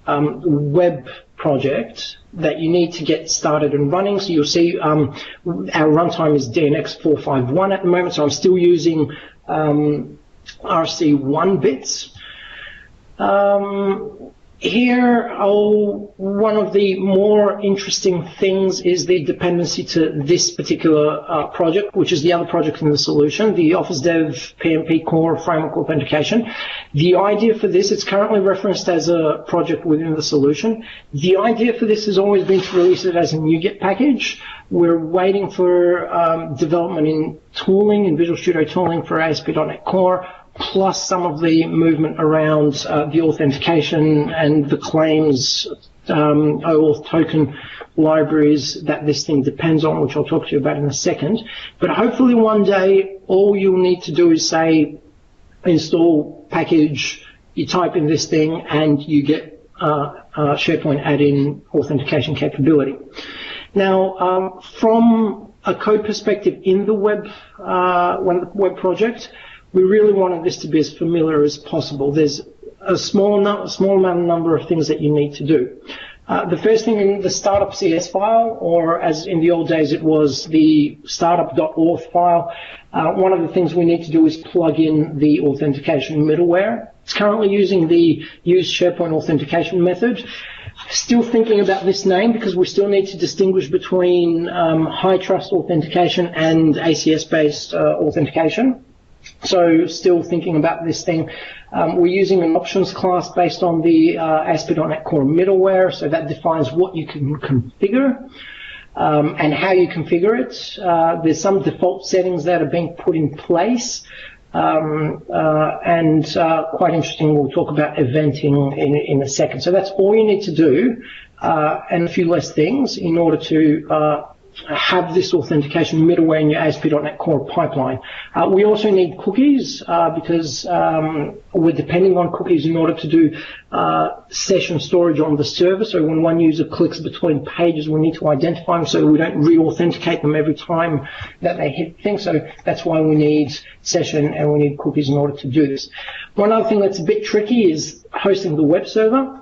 web project that you need to get started and running. So you'll see our runtime is DNX 451 at the moment, so I'm still using RC1 bits. Here, one of the more interesting things is the dependency to this particular project, which is the other project in the solution, the Office Dev PnP Core Framework Authentication. The idea for this, it's currently referenced as a project within the solution. The idea for this has always been to release it as a NuGet package. We're waiting for development in tooling, in Visual Studio tooling for ASP.NET Core. plus some of the movement around the authentication and the claims OAuth token libraries that this thing depends on, which I'll talk to you about in a second. But hopefully one day, all you'll need to do is say, install package, you type in this thing, and you get SharePoint add-in authentication capability. Now, from a code perspective in the web project, we really wanted this to be as familiar as possible. There's a small number of things that you need to do. The first thing in the startup CS file, or as in the old days it was the startup.auth file, one of the things we need to do is plug in the authentication middleware. It's currently using the use SharePoint authentication method. Still thinking about this name because we still need to distinguish between high trust authentication and ACS-based authentication. So still thinking about this thing. We're using an options class based on the ASP.NET Core middleware, so that defines what you can configure and how you configure it. There's some default settings that are being put in place, and quite interesting, we'll talk about eventing in a second. So that's all you need to do, and a few less things in order to have this authentication middleware in your ASP.NET Core pipeline. We also need cookies because we're depending on cookies in order to do session storage on the server. So when one user clicks between pages, we need to identify them so we don't re-authenticate them every time that they hit things. So that's why we need session and we need cookies in order to do this. One other thing that's a bit tricky is hosting the web server.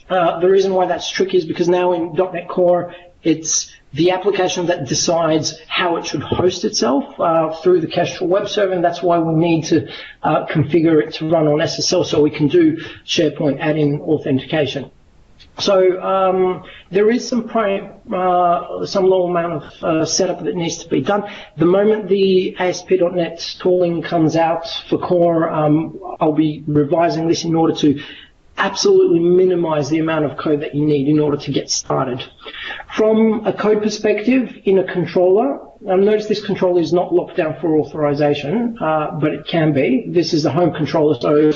The reason why that's tricky is because now in .NET Core, it's the application that decides how it should host itself through the Kestrel web server, and that's why we need to configure it to run on SSL so we can do SharePoint add-in authentication. So there is some low amount of setup that needs to be done. The moment the ASP.NET tooling comes out for Core, I'll be revising this in order to absolutely minimize the amount of code that you need in order to get started. From a code perspective, in a controller, notice this controller is not locked down for authorization, but it can be. This is the home controller, so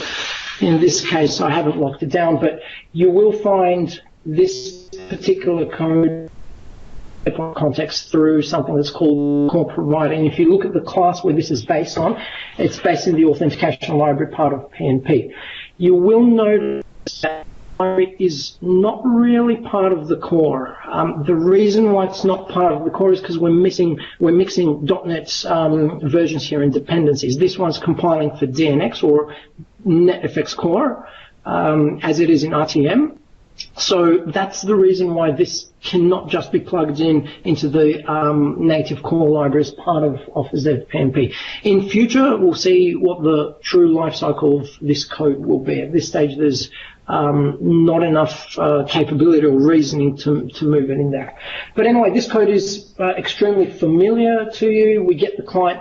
in this case I haven't locked it down, but you will find this particular code context through something that's called Core Provider. And if you look at the class where this is based on, it's based in the authentication library part of PnP. You will notice that it is not really part of the core. The reason why it's not part of the core is because we're mixing .NET's versions here in dependencies. This one's compiling for DNX or NetFX Core, as it is in RTM. So that's the reason why this cannot just be plugged into the native core library as part of PnP. In future, we'll see what the true life cycle of this code will be. At this stage, there's not enough capability or reasoning to move it in there. But anyway, this code is extremely familiar to you. We get the client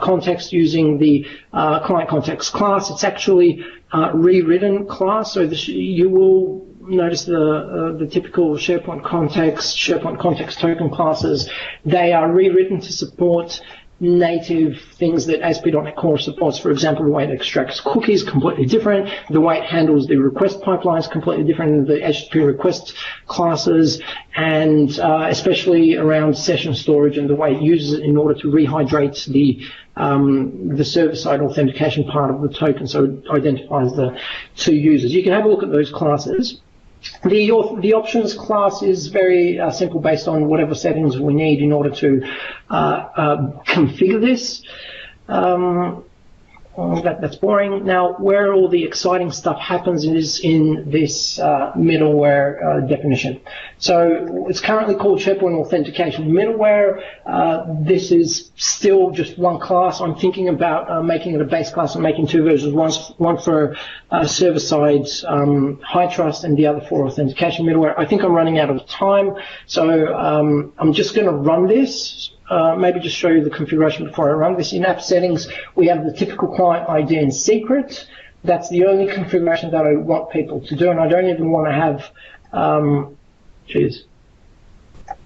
context using the client context class. It's actually rewritten class, so you will notice the typical SharePoint context token classes. They are rewritten to support native things that ASP.NET Core supports. For example, the way it extracts cookies, completely different. The way it handles the request pipelines, completely different than the HTTP request classes, and especially around session storage and the way it uses it in order to rehydrate the server-side authentication part of the token, so it identifies the two users. You can have a look at those classes. The options class is very simple, based on whatever settings we need in order to configure this. That's boring. Now, where all the exciting stuff happens is in this middleware definition. So it's currently called SharePoint Authentication Middleware. This is still just one class. I'm thinking about making it a base class and making two versions, one for server-side high trust and the other for authentication middleware. I think I'm running out of time, so I'm just going to run this. Maybe just show you the configuration before I run this. In app settings, we have the typical client ID and secret. That's the only configuration that I want people to do, and I don't even want to have,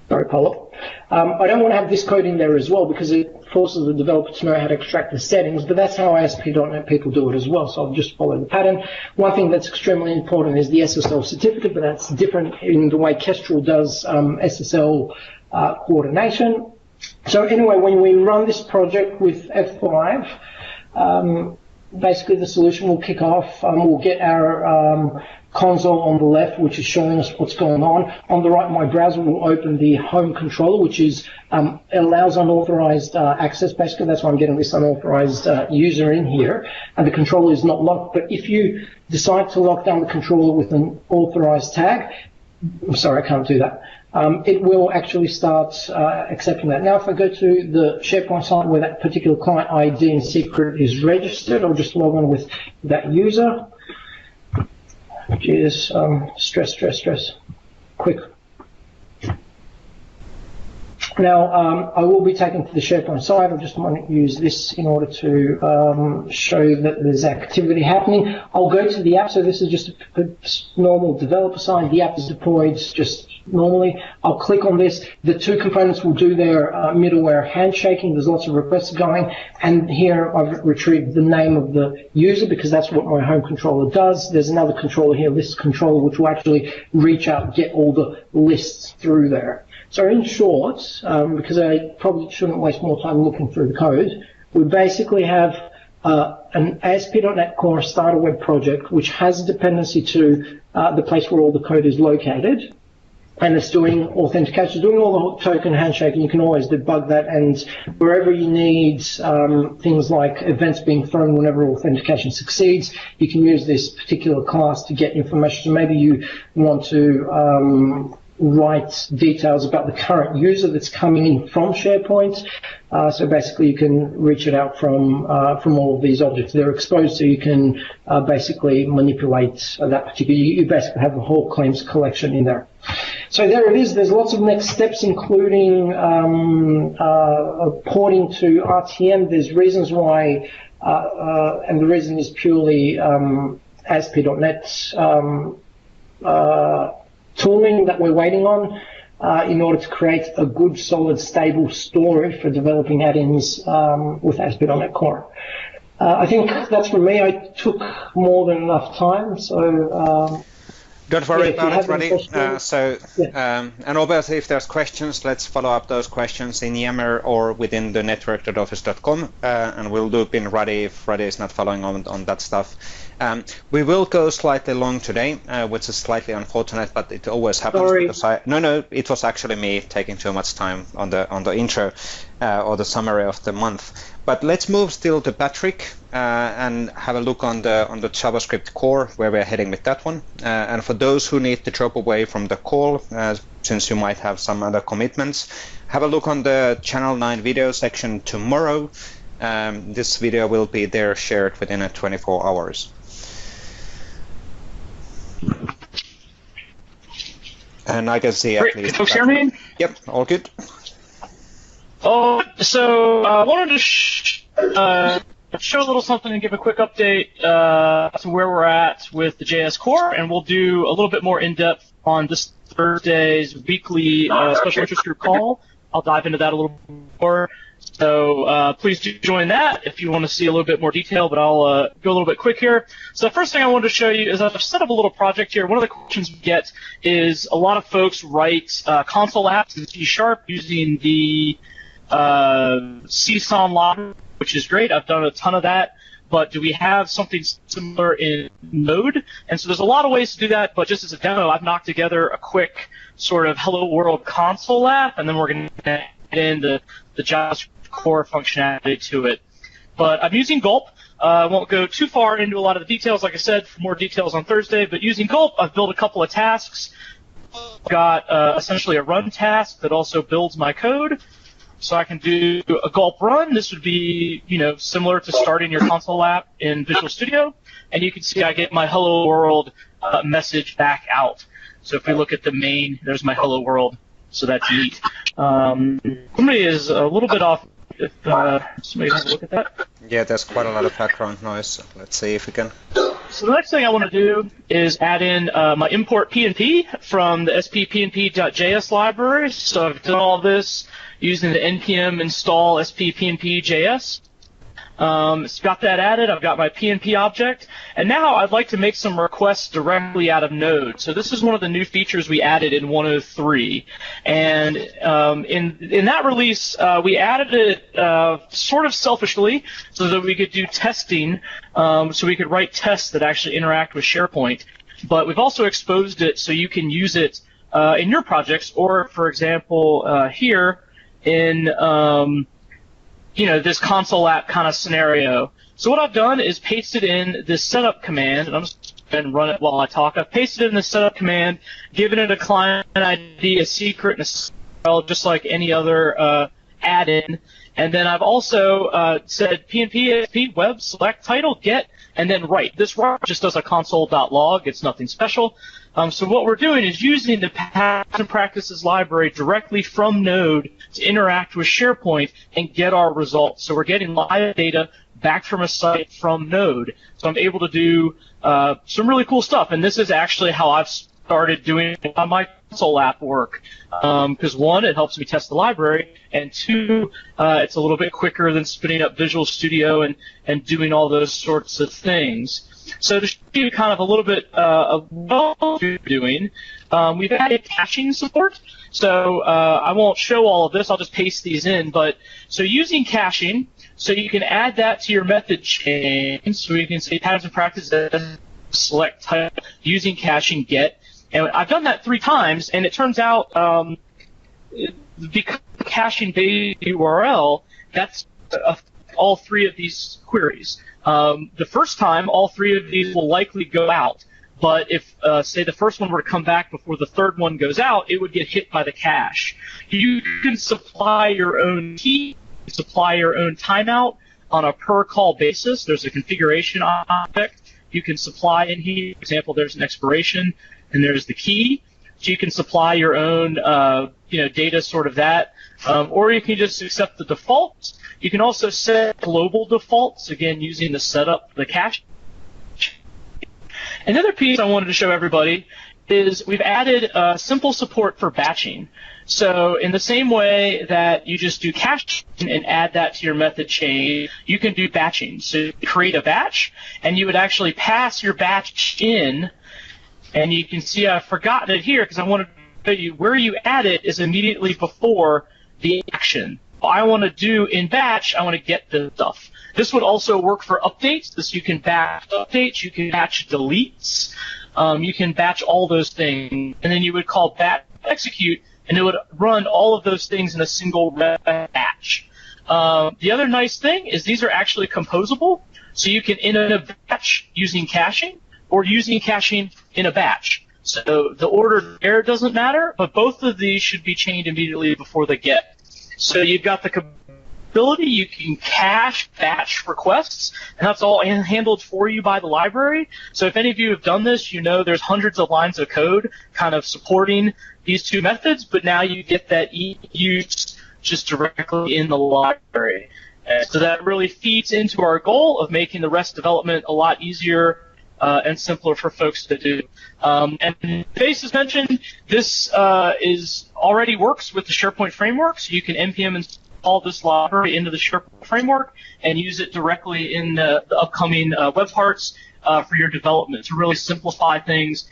sorry, Paolo. I don't want to have this code in there as well because it forces the developer to know how to extract the settings, but that's how ASP.NET people do it as well, so I'll just follow the pattern. One thing that's extremely important is the SSL certificate, but that's different in the way Kestrel does SSL coordination. So anyway, when we run this project with F5, basically the solution will kick off. We'll get our console on the left, which is showing us what's going on. On the right, my browser will open the home controller, which is allows unauthorized access. Basically, that's why I'm getting this unauthorized user in here. And the controller is not locked. But if you decide to lock down the controller with an authorized tag, I'm sorry, I can't do that. It will actually start accepting that. Now, if I go to the SharePoint site where that particular client ID and secret is registered, I'll just log on with that user, which is stress, quick. Now, I will be taken to the SharePoint site. I just want to use this in order to show that there's activity happening. I'll go to the app. So this is just a normal developer site. The app is deployed just normally. I'll click on this. The two components will do their middleware handshaking. There's lots of requests going. And here I've retrieved the name of the user because that's what my home controller does. There's another controller here, list controller, which will actually reach out and get all the lists through there. So in short, because I probably shouldn't waste more time looking through the code, we basically have an ASP.NET Core starter web project which has a dependency to the place where all the code is located, and it's doing authentication, doing all the token handshaking. You can always debug that, and wherever you need things like events being thrown whenever authentication succeeds, you can use this particular class to get information. So maybe you want to write details about the current user that's coming in from SharePoint. So basically you can reach it out from all of these objects. They're exposed, so you can basically manipulate that particular, you basically have the whole claims collection in there. So there it is. There's lots of next steps, including porting to RTM. There's reasons why, and the reason is purely ASP.NET tooling that we're waiting on in order to create a good, solid, stable story for developing add-ins with ASP.NET Core. I think that's from me. I took more than enough time, so don't worry about it, Radi. And obviously, if there's questions, let's follow up those questions in Yammer or within the network.office.com, and we'll loop in Radi if Radi is not following on that stuff. We will go slightly long today, which is slightly unfortunate, but it always happens. Sorry. Because no, it was actually me taking too much time on the intro or the summary of the month. But let's move still to Patrick and have a look on the JavaScript core, where we're heading with that one. And for those who need to drop away from the call, since you might have some other commitments, have a look on the Channel 9 video section tomorrow. This video will be there shared within 24 hours. And I can see Great. at least. Can folks hear me? Yep, all good. So I wanted to show a little something and give a quick update to where we're at with the JS Core, and we'll do a little bit more in-depth on this Thursday's weekly special interest group call. I'll dive into that a little more. So please do join that if you want to see a little bit more detail, but I'll go a little bit quick here. So the first thing I wanted to show you is I've set up a little project here. One of the questions we get is a lot of folks write console apps in C# using the CSOM library, which is great. I've done a ton of that. But do we have something similar in Node? And so there's a lot of ways to do that, but just as a demo, I've knocked together a quick sort of Hello World console app, and then we're going to add in the JavaScript core functionality to it. But I'm using Gulp. I won't go too far into a lot of the details, like I said, for more details on Thursday, but using Gulp, I've built a couple of tasks. I've got essentially a run task that also builds my code. So I can do a gulp run. This would be, similar to starting your console app in Visual Studio. And you can see I get my hello world message back out. So if we look at the main, there's my hello world. So that's neat. Somebody is a little bit off. If somebody has a look at that. Yeah, there's quite a lot of background noise. Let's see if we can So the next thing I want to do is add in my import PnP from the sppnp.js library. So I've done all this using the npm install sppnp.js. It's got that added. I've got my PnP object, and now I'd like to make some requests directly out of Node. So this is one of the new features we added in 103, and in that release we added it sort of selfishly so that we could do testing, so we could write tests that actually interact with SharePoint. But we've also exposed it so you can use it in your projects, or for example here in this console app kind of scenario. So what I've done is pasted in this setup command, and I'm just going to run it while I talk. I've pasted in the setup command, given it a client ID, a secret, and a URL, just like any other add-in. And then I've also said PnP web select title get and then write. This write just does a console.log. It's nothing special. So what we're doing is using the Patterns and Practices library directly from Node to interact with SharePoint and get our results. So we're getting live data back from a site from Node. So I'm able to do some really cool stuff. And this is actually how I've started doing my console app work. Because one, it helps me test the library, and two, it's a little bit quicker than spinning up Visual Studio and doing all those sorts of things. So to show you kind of a little bit of what we're doing, we've added caching support. So I won't show all of this. I'll just paste these in. But so using caching, so you can add that to your method chain. So you can say patterns and practices select type using caching get. And I've done that 3 times, and it turns out because caching based URL, that's all 3 of these queries. The first time, all 3 of these will likely go out. But if, say, the first one were to come back before the third one goes out, it would get hit by the cache. You can supply your own key, supply your own timeout on a per-call basis. There's a configuration object you can supply in here. For example, there's an expiration, and there's the key. So you can supply your own, data sort of that. Or you can just accept the defaults. You can also set global defaults, again, using the setup, the cache. Another piece I wanted to show everybody is we've added simple support for batching. So in the same way that you just do caching and add that to your method chain, you can do batching. So you create a batch, and you would actually pass your batch in, and you can see I've forgotten it here because I wanted to show you where you add it is immediately before the action. I want to do in batch, I want to get the stuff. This would also work for updates. This you can batch updates, you can batch deletes, you can batch all those things, and then you would call batch execute, and it would run all of those things in a single batch. The other nice thing is these are actually composable, so you can in a batch using caching or using caching in a batch. So the order there doesn't matter, but both of these should be chained immediately before the get. So you've got the ability, you can cache batch requests, and that's all handled for you by the library. So if any of you have done this, you know there's hundreds of lines of code kind of supporting these 2 methods, but now you get that use just directly in the library. And so that really feeds into our goal of making the REST development a lot easier and simpler for folks to do. And Vesa has mentioned, this already works with the SharePoint framework, so you can npm install this library into the SharePoint framework and use it directly in the upcoming web parts for your development to really simplify things,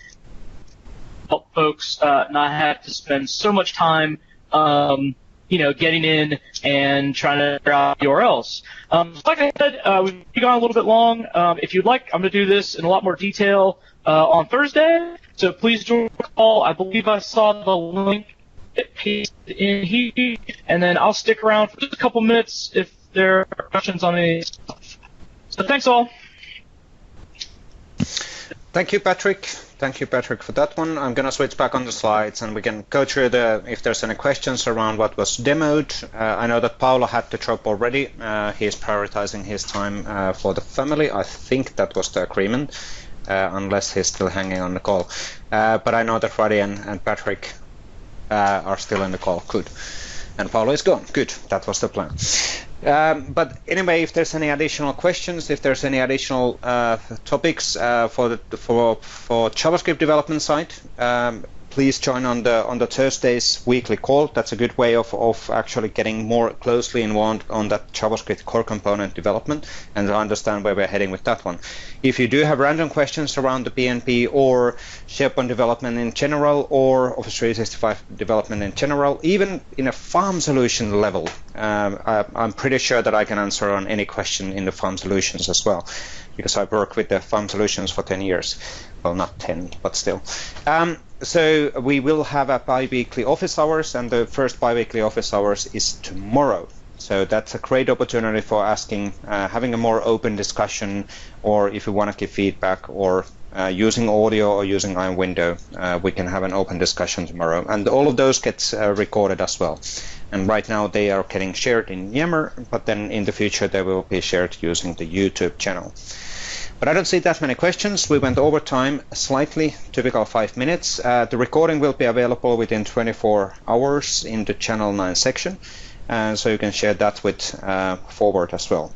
help folks not have to spend so much time getting in and trying to figure out URLs. Like I said, we've gone a little bit long. If you'd like, I'm going to do this in a lot more detail on Thursday, so please join the call. I believe I saw the link pasted in here, and then I'll stick around for just a couple minutes if there are questions on any stuff. So thanks all. Thank you, Patrick. Thank you, Patrick, for that one. I'm going to switch back on the slides, and we can go through if there's any questions around what was demoed. I know that Paolo had to drop already. He's prioritizing his time for the family. I think that was the agreement, unless he's still hanging on the call. But I know that Radi and Patrick are still in the call. Good. And Paolo is gone. Good. That was the plan. But anyway, if there's any additional questions, if there's any additional topics for JavaScript development side, please join on the Thursdays weekly call. That's a good way of actually getting more closely involved on that JavaScript core component development and to understand where we're heading with that one. If you do have random questions around the PnP or SharePoint development in general or Office 365 development in general, even in a farm solution level, I'm pretty sure that I can answer on any question in the farm solutions as well, because I've worked with the farm solutions for 10 years. Well, not 10, but still. So we will have a bi-weekly office hours, and the first bi-weekly office hours is tomorrow. So that's a great opportunity for asking, having a more open discussion, or if you want to give feedback, or using audio or using iWindow, we can have an open discussion tomorrow. And all of those gets recorded as well. And right now they are getting shared in Yammer, but then in the future they will be shared using the YouTube channel. But I don't see that many questions. We went over time slightly, typical 5 minutes. The recording will be available within 24 hours in the Channel 9 section, so you can share that with forward as well.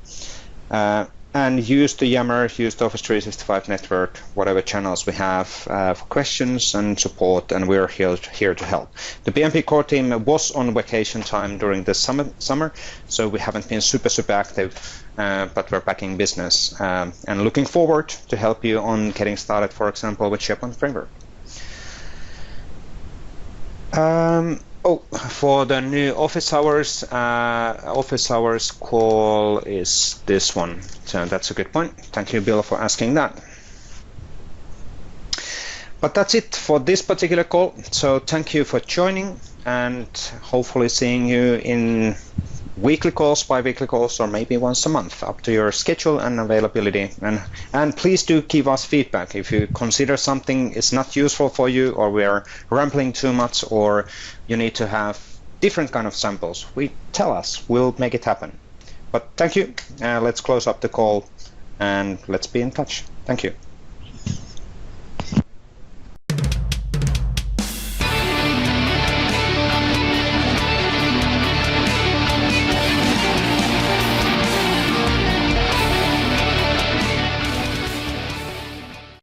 And use the Yammer, use the Office 365 network, whatever channels we have for questions and support, and we're here to help. The PnP core team was on vacation time during the summer, so we haven't been super active, but we're back in business and looking forward to help you on getting started, for example, with SharePoint Framework. For the new office hours call is this one. So that's a good point. Thank you, Bill, for asking that. But that's it for this particular call. So thank you for joining, and hopefully seeing you in weekly calls, bi-weekly calls, or maybe once a month, up to your schedule and availability. And please do give us feedback if you consider something is not useful for you, or we are rambling too much, or you need to have different kind of samples. Tell us, we'll make it happen. But thank you. Let's close up the call and let's be in touch. Thank you.